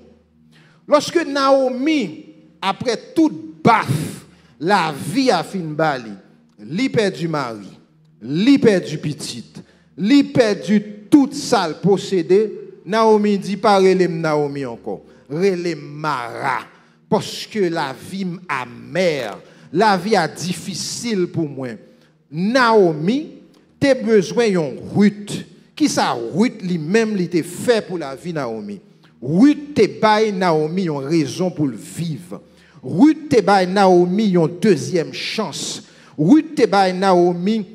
Lorsque Naomi, après toute baffe, la vie a fini bali, li perdu mari, li perdu petite, li perdu toute sale possédé, Naomi dit pas relem Naomi encore, relem Mara, parce que la vie amère, la vie est difficile pour moi. Naomi, t'as besoin d'une Ruth. Qui ça Ruth lui-même li te fait pour la vie Naomi. Ruth te bail Naomi une raison pour le vivre. Ruth te bail Naomi une deuxième chance. Ruth te bail Naomi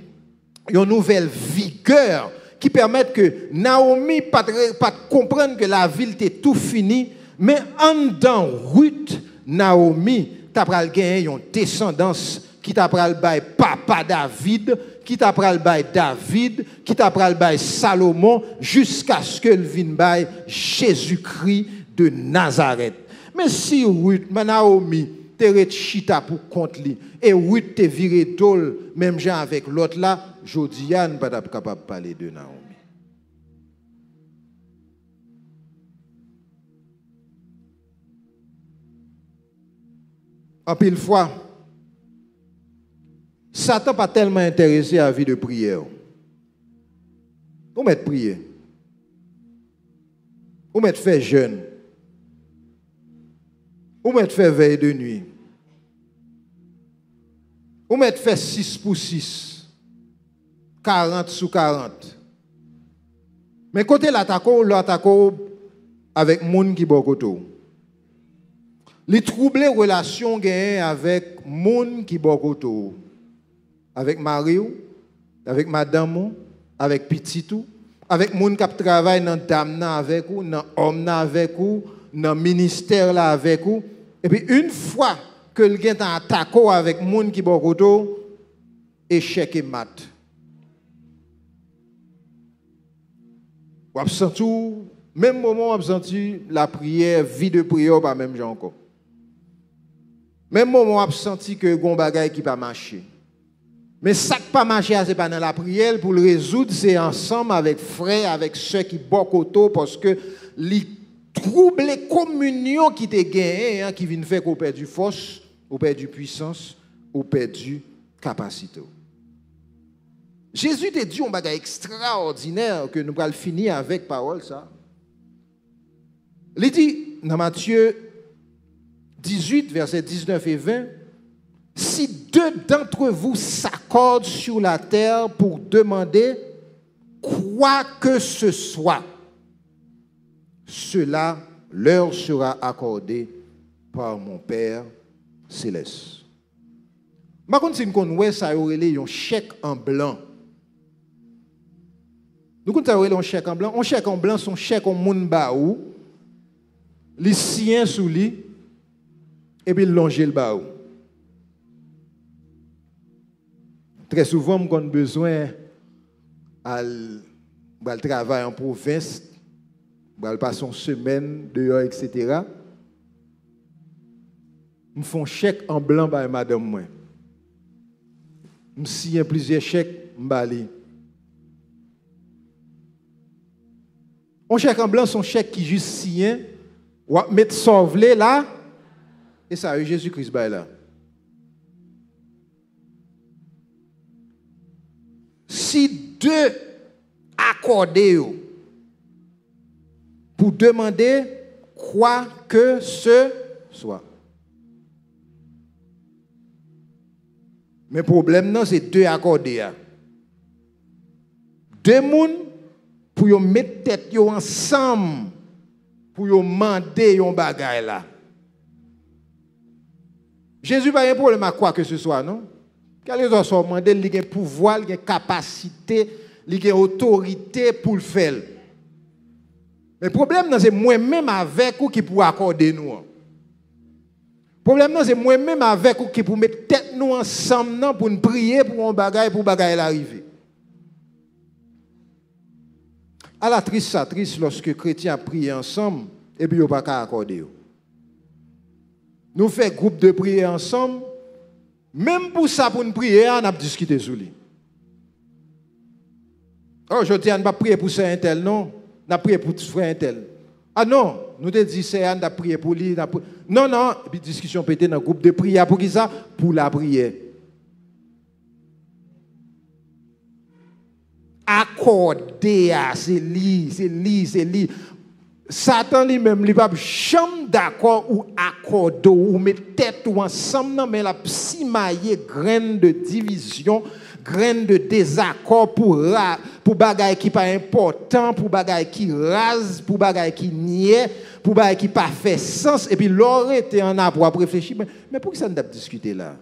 une nouvelle vigueur qui permet que Naomi pas comprendre que la ville était tout fini, mais en dedans Ruth, Naomi t'a pral gagner une descendance qui t'a pral bail papa David, qui t'a pral bail David, qui t'a pral bail Salomon jusqu'à ce que le vienne bail Jésus-Christ de Nazareth. Mais si Ruth, Naomi te chita pour contre lui et Ruth te viré dol même gens avec l'autre là, Jodian pas capable de parler de Naomi. En pile fois, Satan pas tellement intéressé à la vie de prière. Ou mettre prier. Ou mettre faire jeûne. Ou mettre faire veille de nuit. Ou mettre faire 6 pour 6. 40 sur 40. Mais côté l'attaquo avec moun qui bokoto. Les troubler relations gagnées avec moun qui bokoto. Avec Mario, avec madame, avec Petitou, avec moun qui travaille dans dame avec vous, dans homme avec vous, dans ministère là avec vous. Et puis une fois que le gain attaqué avec moun qui bokoto, échec et mat. Vous avez senti, même moment, vous avez senti la prière, vie de prière, pas même genre encore. Même moment, vous avez senti que gon bagay qui pas marché. Mais ça qui pas marché, c'est pas dans la prière pour le résoudre, c'est ensemble avec frères, avec ceux qui bokoto parce que les troubles communion qui te gagné, qui viennent faire qu'on perd du force, on perd du puissance, on perd du capacité. Jésus te dit un bagage extraordinaire que nous allons finir avec parole ça. Il dit dans Matthieu 18, versets 19 et 20, si deux d'entre vous s'accordent sur la terre pour demander quoi que ce soit, cela leur sera accordé par mon Père céleste. Par contre, si nous connaissons ça, il y a un chèque en blanc. Nous connaissons un chèque en blanc. Un chèque en blanc, son chèque en moun baou, les siens sous lui, et puis longer le baou. Très souvent, nous avons besoin de travailler en province, de passer une semaine dehors, etc. Nous faisons un chèque en blanc par madame moi. Nous signons plusieurs chèques, m'bali. On chèque en blanc, son chèque qui juste signé, ou mettre sauvelé là, et ça, Jésus-Christ, là. Si deux accordés pour demander quoi que ce soit. Mais le problème, non, c'est deux accordés. Deux personnes pour mettre tête ensemble, pour demander un bagage là. Jésus n'a pas un problème à quoi que ce soit, non? Quel que soit demander, il a un pouvoir, il a une capacité, il a une autorité pour le faire. Mais le problème, c'est moi-même avec vous qui pour accorder nous. Le problème, c'est moi-même avec vous qui pour mettre tête nous ensemble pour nous prier pour un bagage, pour bagage arriver. À la triste, ça triste lorsque les chrétiens prient ensemble et puis ils n'ont pas qu'à accorder. Nous faisons groupe de prière ensemble, même pour ça, pour nous prier, on a discuté sur lui. Oh, je dis, on ne va pas prier pour ça, un tel, non. On a prié pour tout frère, un tel. Ah non, nous te dit, c'est on a prié pour lui. Non, non, et puis discussion pété dans le groupe de prière. Pour qui ça? Pour la prière. Accorder, c'est lui. Satan lui-même, il va jamais d'accord ou accorder ou mettre tête ou ensemble, mais la psymailler graine de division, graine de désaccord pour bagaille qui pas important, pour bagaille qui rase, pour bagaille qui niait, pour bagaille qui pas fait sens. Et puis l'autre était en a pour réfléchir, mais pour qui ça nous a discuté là?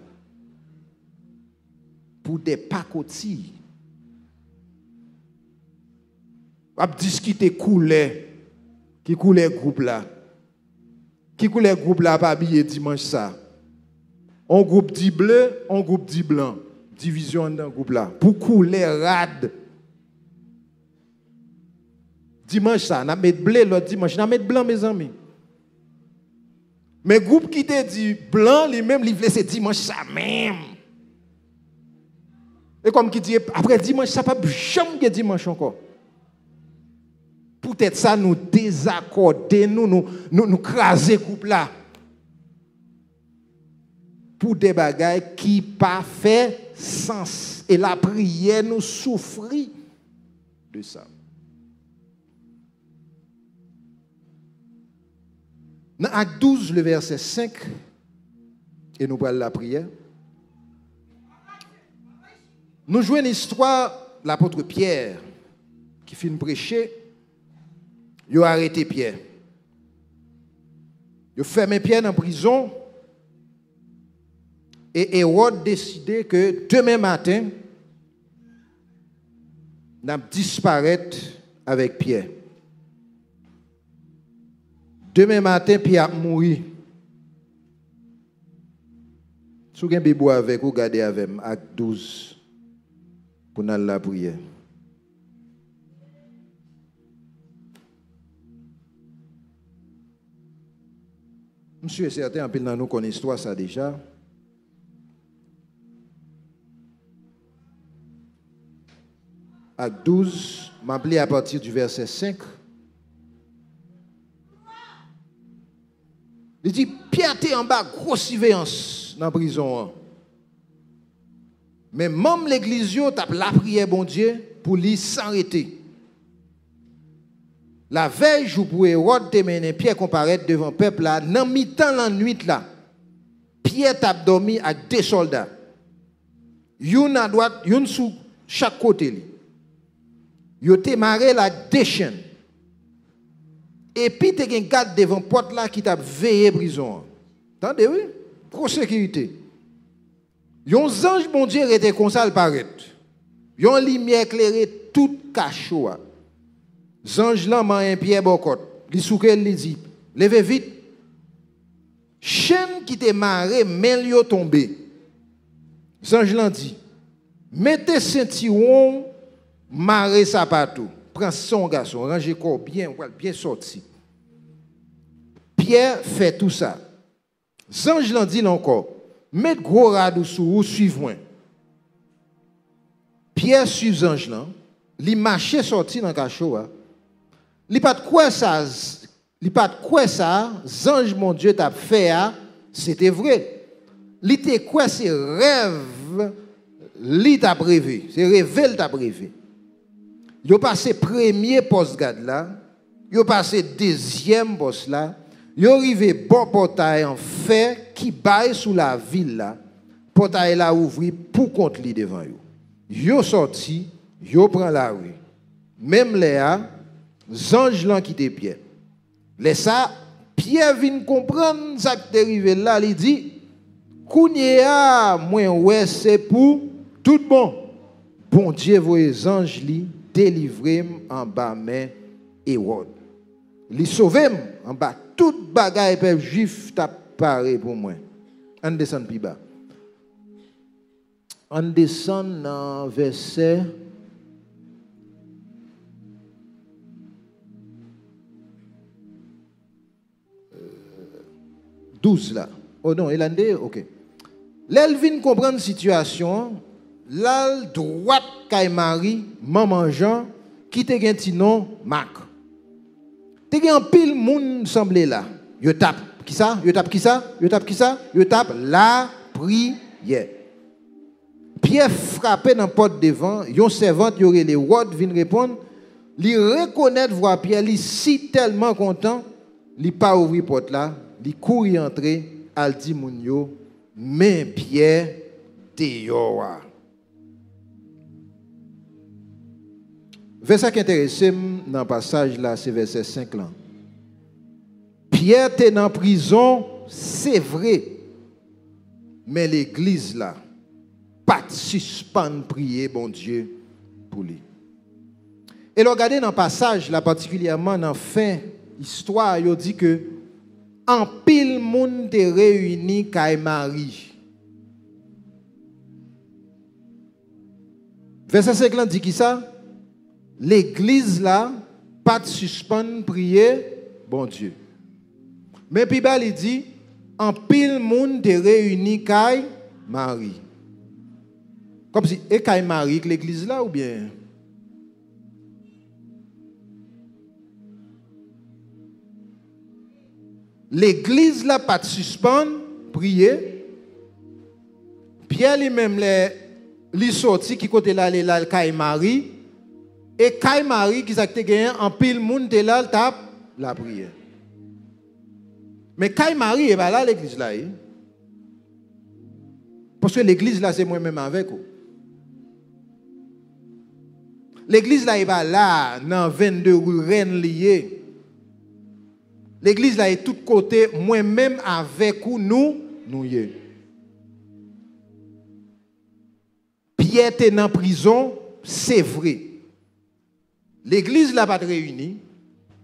Pour des pacotis. On va discuter couler. Qui coulait groupe là? Qui coulait groupe là pas habillé dimanche ça? Un groupe dit bleu, un groupe dit blanc. Division dans le groupe là. Pour couler rade. Dimanche ça, n'a mettre bleu l'autre dimanche, n'a mettre blanc mes amis. Mais groupe qui te dit blanc, lui-même il veut c'est dimanche ça même. Et comme qui dit après dimanche ça pas jamais dimanche encore. Peut-être ça nous désaccorder, nous craser groupe là. Pour des bagailles qui pas fait sens. Et la prière nous souffrit de ça. Dans Acte 12, le verset 5, et nous parlons de la prière, nous jouons une histoire de l'apôtre Pierre qui finit prêcher. Ils ont arrêté Pierre. Ils ont fermé Pierre en prison. Et Hérode a décidé que demain matin, nous allons disparaître avec Pierre. Demain matin, Pierre a mouru. Si vous avez un bébé avec vous, regardez avec moi, Acte 12, pour nous la prière. Monsieur est certain, en pile dans nous connaît l'histoire ça déjà. Acte 12, m'appelez à partir du verset 5. Il dit, Pierre était en bas, grosse surveillance dans la prison. Mais même l'église, tape la prière, bon Dieu, pour lui s'arrêter. La veille, jour pour Hérode te mené Pierre comparaître devant le peuple là, dans mi-temps la nuit là, Pierre t'a dormi avec deux soldats. Une à droite, une sous chaque côté. Yo te marré la deux chaînes. Et puis te gen garde devant porte là qui t'a veillé prison. Attendez oui, grosse sécurité. Yon ange bon Dieu était comme ça le paraître. Yon lumière éclairée tout cachot. Zange là m'a un pied bocot. Li souke li dit, levez vite. Chaîne qui te marré, men yo tombé. Zange là dit, mettez ceinturon, marré sapato. Prends son garçon, rangez corps bien, bien sorti. Pierre fait tout ça. Zange là dit encore, mettez gros radou sous ou suivez-moi. Pierre suit Zange là, li marché sorti dans cachot. Il pas de quoi ça, il pas de quoi ça, ange mon Dieu t'a fait, c'était vrai. Il était quoi ces rêves, il t'a rêvé, c'est rêve t'a rêvé. Il a passé premier poste garde là, il a passé deuxième poste là, il est arrivé bon portail en fait qui baille sous la ville là. Portail là ouvri pour contre lui devant eux. Yo sorti, yo prend la rue. Même Léa, ange là qui était Pierre. Les ça, Pierre vient comprendre ça qui est arrivé là, il dit Kounia, moi ouais c'est pour tout bon. Bon Dieu voyez ange li délivrer en bas main Hérode. Li sauver en bas toute bagaille peuple juif t'a paré pour moi. On descend plus bas. On descend dans verset 12 là. Oh non, il a dit, ok. L'Elvin comprend la situation, l'al droite kay Marie, maman Jean, qui te gen ti nom Marc. Te gen pile moun semblé là. Yo tape qui ça? Yo tape qui ça? Yo tape qui ça? Yo tape la prière. Pierre frappé dans la porte devant, yon servante y aurait les rods vinn répondre, li reconnaître voir Pierre, li si tellement content, li pas ouvrir porte là, li couri entrer, al di moun yo, mais Pierre te yo. Verset qui intéresse dans le passage là, c'est verset 5 là. Pierre était dans prison, c'est vrai. Mais l'église là, pas de suspendre prier, bon Dieu, pour lui. Et regardez dans le passage là, particulièrement dans la fin, histoire, il dit que en pile monde te réuni kay Marie. Verset 5 là dit qui ça? L'église là, pas de suspendre prier, bon Dieu. Mais puis il dit, en pile monde te réuni kay Marie. Comme si, et kay Marie que l'église là ou bien? L'église là, pas de suspendre, prier. Pierre lui-même, li sorti qui côté là, là, kay Marie. Et kay Marie qui s'est gagné en pile monde te là, tape la prière. Mais kay Marie est pas là l'église là. Parce que l'église là, c'est moi-même avec vous. L'église là, est pas là, dans 22 rue Rennes lié. L'église là est tout côté, moi-même avec vous, nous y est. Pierre était dans prison, c'est vrai. L'église là pas réunie,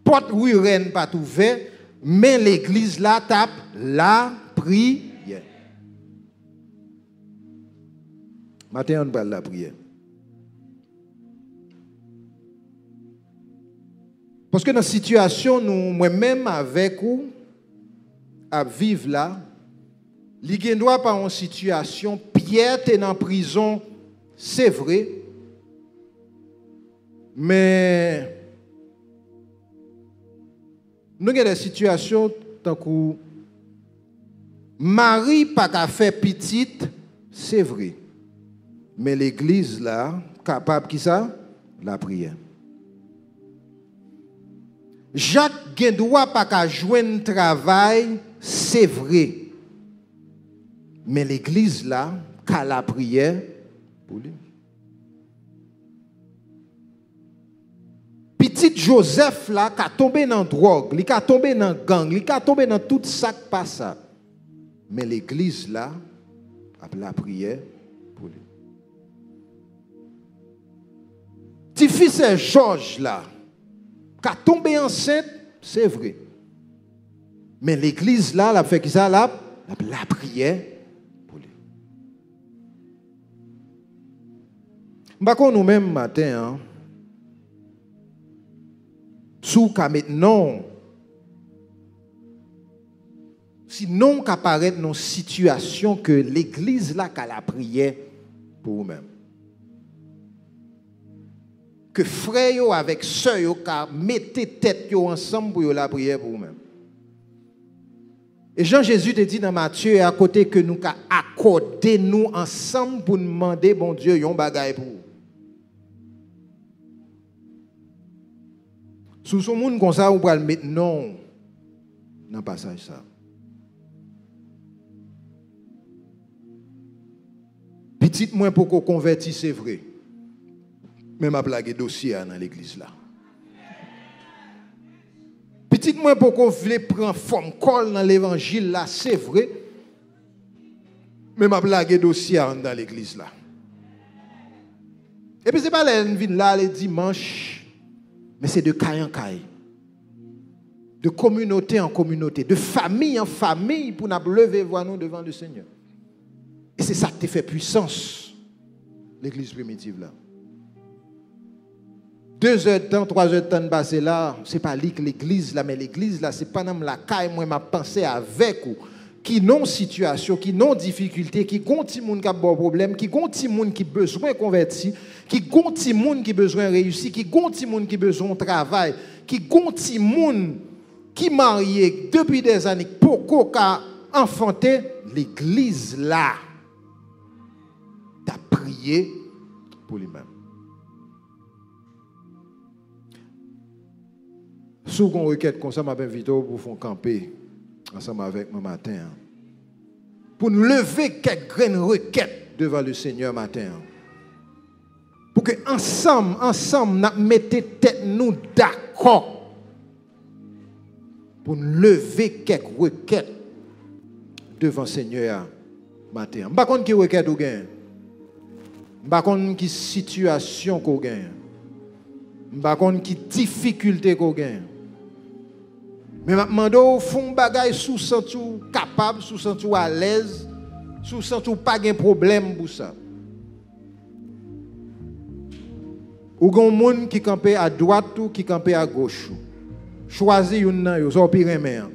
porte rue Rennes pas ouverte, mais l'église là tape la prière. Maintenant on parle de la prière. Parce que dans la situation, nous, moi-même avec vous, à vivre là, il ne doit pas en situation, Pierre est en prison, c'est vrai, mais nous avons des situations tant que Marie pas qu'à faire petite, c'est vrai, mais l'église là, capable qui ça? La prière. Jacques ne doit pas qu'à joindre travail, c'est vrai. Mais l'église là, qu'à la prière pour lui. Petit Joseph là, qui a tombé dans la drogue, qui a tombé dans la gang, qui a tombé dans tout ça qui passe. Mais l'église là, a la prière pour lui. Petit fils Georges là, qui a tombé enceinte, c'est vrai. Mais l'église là, la fait qui ça là, la prière pour lui. Nous nous-mêmes matin, sous qu'à maintenant, sinon qu'apparaît dans une situation que l'église là, qu'à la prière pour vous-même. que frères avec sœurs mettez tête ensemble pour la prière pour vous-même. Et Jean-Jésus te dit dans Matthieu à côté que nous accorder nous ensemble pour demander bon Dieu yon bagay pour. Sous ce monde comme ça on va le mettre non dans passage ça. Petit moins pour qu'on convertisse c'est vrai. Même à blaguer dossier dans l'église là. Petit moins pour qu'on voulait prendre forme col dans l'évangile là, c'est vrai. Même à blaguer dossier dans l'église là. Et puis c'est pas la vie là les dimanches, mais c'est de caille en caille. De communauté en communauté, de famille en famille pour nous lever voir nous devant le Seigneur. Et c'est ça qui fait puissance l'église primitive là. 2 heures de temps, 3 heures de temps passé là, c'est pas l'église là, mais l'église là, c'est pas dans la caille, moi, m'a pensé avec ou qui non situation, qui non difficulté, qui gonti moun qui a bon problème, qui gonti moun qui besoin converti, qui gonti moun qui besoin réussir, qui gonti moun qui besoin travail, qui gonti moun qui marié depuis des années pour qu'on enfanté l'église là. T'as prié pour lui-même. Si vous avez une requête comme ça, je vais inviter pour faire camper ensemble avec moi matin. Pour nous lever quelques graines requêtes devant le Seigneur matin. Pour que ensemble, nous mettions tête nous d'accord. Pour nous lever quelques requêtes devant le Seigneur matin. Je ne sais pas quelle requête vous gagnez. Je ne sais pas quelle situation vous gagnez. Je ne sais pas quelle difficulté vous gagnez. Mais je me demande, font bagay sous senti capable, sous senti à l'aise, sous senti pas de problème pour ça. Ou gon monde qui campe à droite ou qui campe à gauche. Choisis une nan yo, so pire men.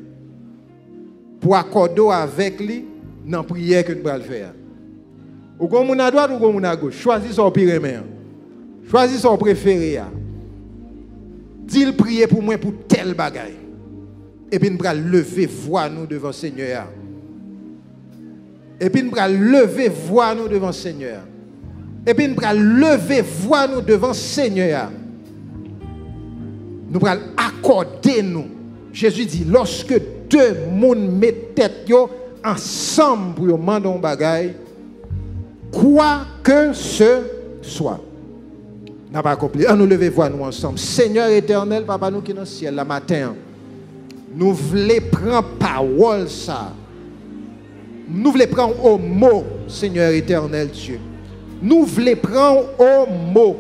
Pour accorder avec lui dans prière que nous va le faire. Ou gon moun à droite ou gon moun à gauche, choisis son pire men. Choisis son préféré. Dis-le prier pour moi pour tel bagay. Et puis nous allons lever voix nous devant le Seigneur. Et puis nous allons lever voix nous devant le Seigneur. Et puis nous allons lever voix nous devant le Seigneur. Nous allons accorder nous. Jésus dit, lorsque 2 personnes mettent tête ensemble pour demander un bagay, quoi que ce soit. N'a pas compris. Nous lever voix nous ensemble. Seigneur éternel, Papa nous qui est dans le ciel, la matin. Nous voulons prendre parole ça. Nous voulons prendre au mot, Seigneur éternel Dieu. Nous voulons prendre au mot.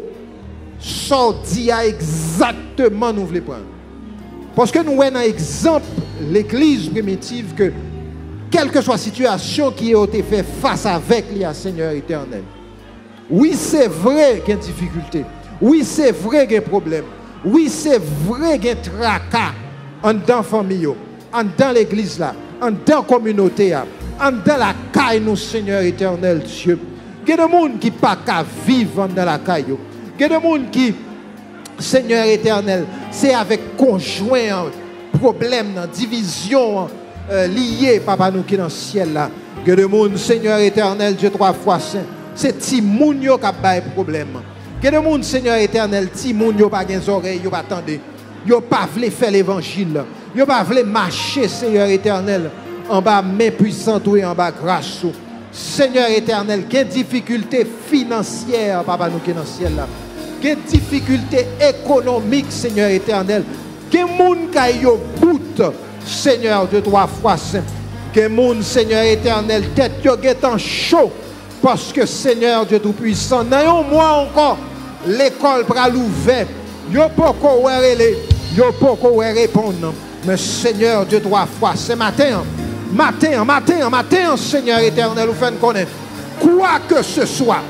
Sorti à exactement nous voulons prendre. Parce que nous avons un exemple, l'église primitive, que quelle que soit la situation qui a été faite face avec lui, Seigneur éternel. Oui, c'est vrai qu'il y a une difficulté. Oui, c'est vrai qu'il y a un problème. Oui, c'est vrai qu'il y a un tracas. En dans la famille, en dans l'église là, en dans la communauté, en dans la caille, nous, Seigneur éternel Dieu. Il y a des gens qui ne peuvent pas vivre dans la caille. Il y a des gens qui, Seigneur éternel, c'est avec conjoint, problème, division liée, Papa nous qui est dans le ciel là. Il y a des gens, Seigneur éternel Dieu, 3 fois saint, c'est Timoun qui a des problèmes. Il y a des gens, Seigneur éternel, Timoun qui n'a pas des oreilles, qui n'a pas attendu. Yo pas voulu faire l'évangile. Yo pas voulu marcher, Seigneur éternel, en bas main puissante et en bas grâce. Seigneur éternel, quelle difficulté financière, Papa nous qui est dans le ciel là. Quelle difficulté économique, Seigneur éternel. Quel monde qui a yo bout, Seigneur de 3 fois saint. Quel monde, Seigneur éternel, tête yo en chaud. Parce que Seigneur Dieu tout-puissant, dans un mois encore, l'école pral ouverte. Yo poko yo poko répondre. Mais Seigneur Dieu 3 fois ce matin, Seigneur éternel, vous faites connaître. Quoi que ce soit,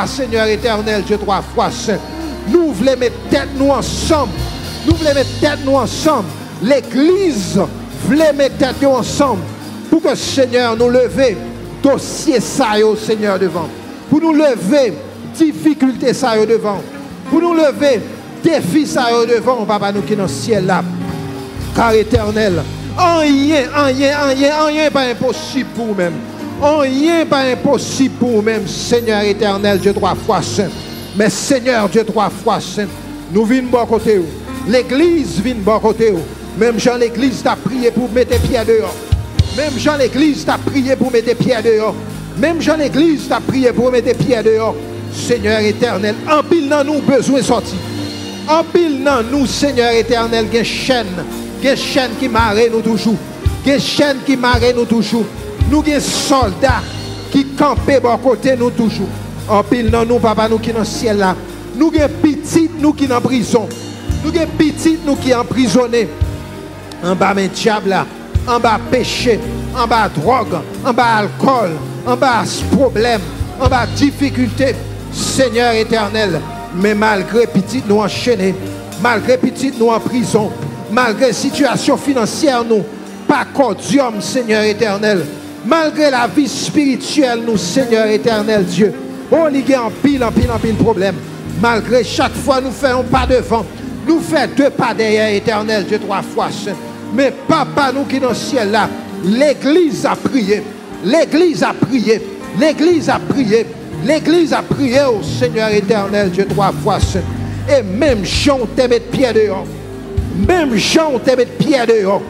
Seigneur éternel, Dieu 3 fois saint. Nous voulons mettre tête nous ensemble. L'église voulait mettre tête nous ensemble. Pour que Seigneur nous leve dossier ça, Seigneur devant. Pour nous lever difficulté ça est devant. Pour nous lever, défi ça est devant, papa nous qui est dans le ciel là. Car éternel, rien pas impossible pour vous-même. Rien pas impossible pour vous-même, Seigneur éternel, Dieu trois fois saint. Mais Seigneur Dieu trois fois saint, nous venons bon côté. L'église vient bon côté. Même Jean l'église t'a prié pour mettre pieds dehors. Même Jean l'église t'a prié pour mettre pieds dehors. Même Jean l'église t'a prié pour mettre pieds dehors. Seigneur éternel, en pile dans nous besoin de sortir. En pile dans nous, Seigneur éternel, il y a une chaîne qui marre nous toujours. Il y a une chaîne qui marre nous toujours. Nous avons des soldats qui campent bon côté nous toujours. En pile dans nous, papa, nous qui dans le ciel là. Nous avons petits nous qui dans prison. Nous avons petits nous qui emprisonnés. En bas mes diables là, en bas péché, en bas drogue, en bas alcool, en bas problème, en bas difficulté. Seigneur éternel, mais malgré petit nous enchaînés, malgré petit nous en prison, malgré situation financière nous, pas cordium, Seigneur éternel, malgré la vie spirituelle nous, Seigneur éternel Dieu, on ligue en pile problème, malgré chaque fois nous faisons pas devant, nous faisons deux pas derrière éternel Dieu trois fois saint. Mais papa nous qui dans le ciel là, l'église a prié, l'église a prié, l'église a prié. L'église a prié au Seigneur éternel Dieu trois fois saint. Et même Jean te met pied dehors. Même Jean te met pied dehors.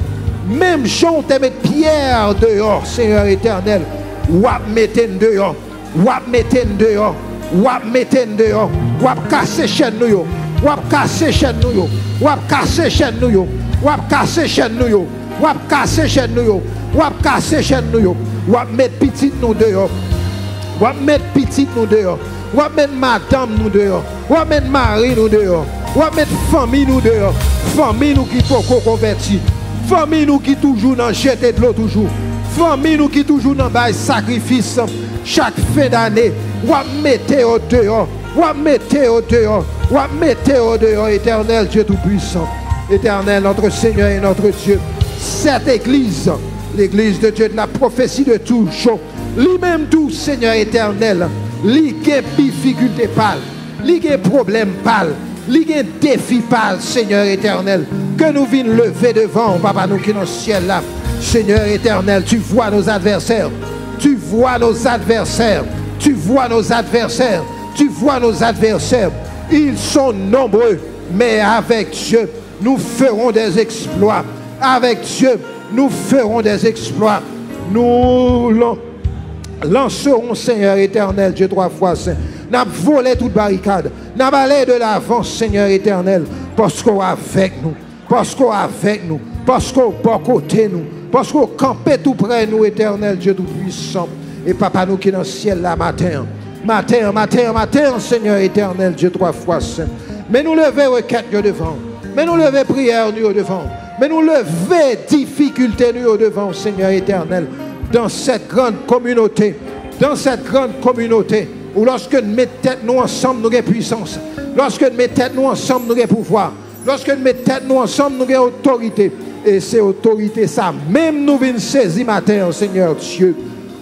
Même Jean te met pierre dehors, Seigneur éternel. Wap meten dehors. Wap meten dehors. Wap meten dehors. Wap casser chaîne nous yo. Wap casser chaîne nous yo. Wap casser chaîne nous yo. Wap casser chaîne nous yo. Wap casser chaîne nous yo. Wap casser chaîne nous yo. Wap mettre petit nous dehors. On va mettre petit nous dehors. On va mettre madame nous dehors. On va mettre mari nous dehors. On va mettre famille nous dehors. Famille nous qui faut convertir. Famille nous qui toujours dans jeter de l'eau toujours. Famille nous qui toujours dans bail sacrifice chaque fin d'année. On va mettre au dehors. On va mettre au dehors. On va mettre au dehors, éternel Dieu tout-puissant. Éternel notre Seigneur et notre Dieu. Cette église, l'église de Dieu de la prophétie de toujours. Lui-même tout, Seigneur éternel, lui qui a difficulté pâle, lui qui a problème pâle, lui qui a défi pâle, Seigneur éternel, que nous venons lever devant, papa, nous qui dans le ciel là. Seigneur éternel, tu vois nos adversaires, tu vois nos adversaires, tu vois nos adversaires, tu vois nos adversaires. Ils sont nombreux, mais avec Dieu, nous ferons des exploits. Avec Dieu, nous ferons des exploits. Nous lancerons, Seigneur éternel, Dieu trois fois saint. Nous avons volé toute barricade. Nous avons allé de l'avant, Seigneur éternel, parce qu'on est avec nous. Parce qu'on est avec nous. Parce qu'on est à côté nous. Parce qu'on campé tout près de nous, éternel Dieu tout-puissant. Et papa, nous qui dans le ciel là, matin, Seigneur éternel, Dieu trois fois saint. Mais nous lever requête devant. Mais nous lever prière nous devant. Mais nous lever difficulté nous devant, Seigneur éternel. Dans cette grande communauté, où lorsque nous mettons tête nous ensemble, nous avons puissance. Lorsque nous mettons tête nous ensemble, nous avons pouvoir. Lorsque nous mettons tête nous ensemble, nous avons autorité. Et c'est autorité ça. Même nous venons saisir matin, Seigneur Dieu,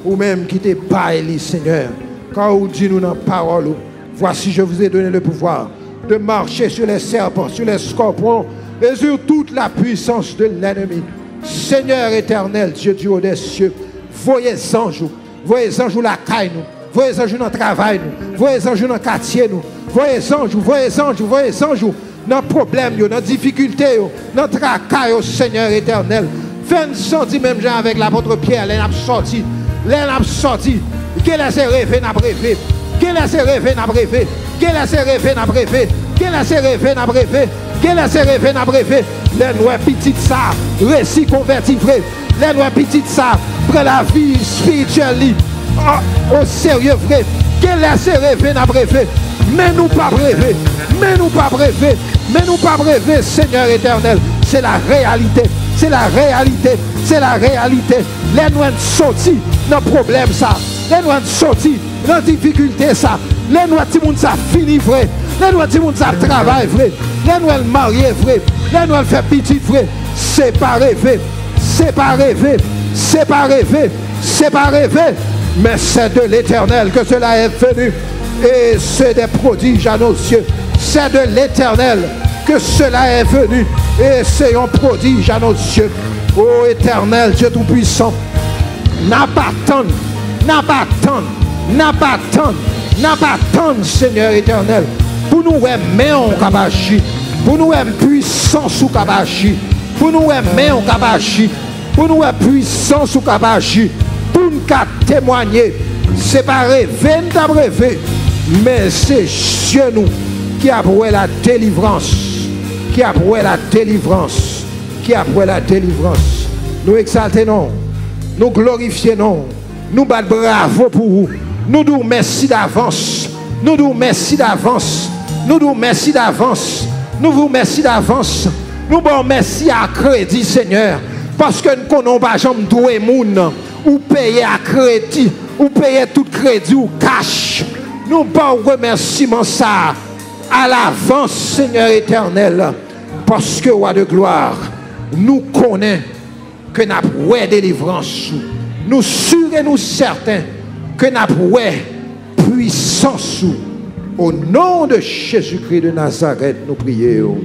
ou même qui t'est baillé, Seigneur. Quand vous dites nous dans la parole, voici je vous ai donné le pouvoir de marcher sur les serpents, sur les scorpions et sur toute la puissance de l'ennemi. Seigneur éternel, Dieu du haut des cieux, voyez les anges la caille nous, voyez les anges dans le travail nous, voyez les anges dans le quartier nous, voyez les anges dans le problème, dans la difficulté, dans le tracas, Seigneur éternel. Fais-nous sortir même gens avec l'apôtre Pierre, les n'a sorti, qu'elle a ses rêves n'a rêvé, qu'elle a ses rêves n'a rêvé, qu'elle a ses rêves n'a rêvé, qu'elle a ses rêves n'a rêvé, qu'elle a ses rêves n'a rêvé, les noirs petites ça, récit converti vrai, les noirs petites ça, près la vie spirituelle, au sérieux vrai, qu'elle a ses rêves n'a rêvé, mais nous pas rêver, mais nous pas rêver, mais nous pas rêver, Seigneur éternel, c'est la réalité. C'est la réalité, c'est la réalité. Les noirs sortis dans le problème ça. Les noirs sortis dans la difficulté ça. Les noirs qui moun ça fini vrai. Les noirs qui moun ça travail vrai. Les noirs mariés vrai. Les noirs fait petit vrai. C'est pas rêver. C'est pas rêver. C'est pas rêver. C'est pas rêver. Mais c'est de l'Éternel que cela est venu. et c'est des prodiges à nos yeux. C'est de l'Éternel que cela est venu et c'est un prodige à nos yeux. Ô Éternel, Dieu Tout-Puissant, n'a pas tant, Seigneur éternel, pour nous aimer en Kabashi, pour nous aimer puissant sous Kabashi, pour nous aimer en Kabashi, pour nous aimer puissant sous Kabashi, pour nous témoigner, séparer, 20 brevets, mais c'est chez nous qui a prouvé la délivrance, qui a prouvé la délivrance, qui a prouvé la délivrance. Nous exaltons, nous glorifions, nous battons bravo pour vous. Nous disons merci d'avance. Nous disons merci d'avance. Nous disons merci d'avance. Nous vous merci d'avance. Nous bon merci à crédit, Seigneur. Parce que nous ne connaissons pas jamais doué moun ou payer à crédit, ou payer tout crédit ou cash. Nous bon remerciement ça à l'avance, Seigneur éternel. Parce que, roi de gloire, nous connaissons que nous avons délivrance. Nous sûrs et nous certains que nous avons puissance. Au nom de Jésus-Christ de Nazareth, nous prions.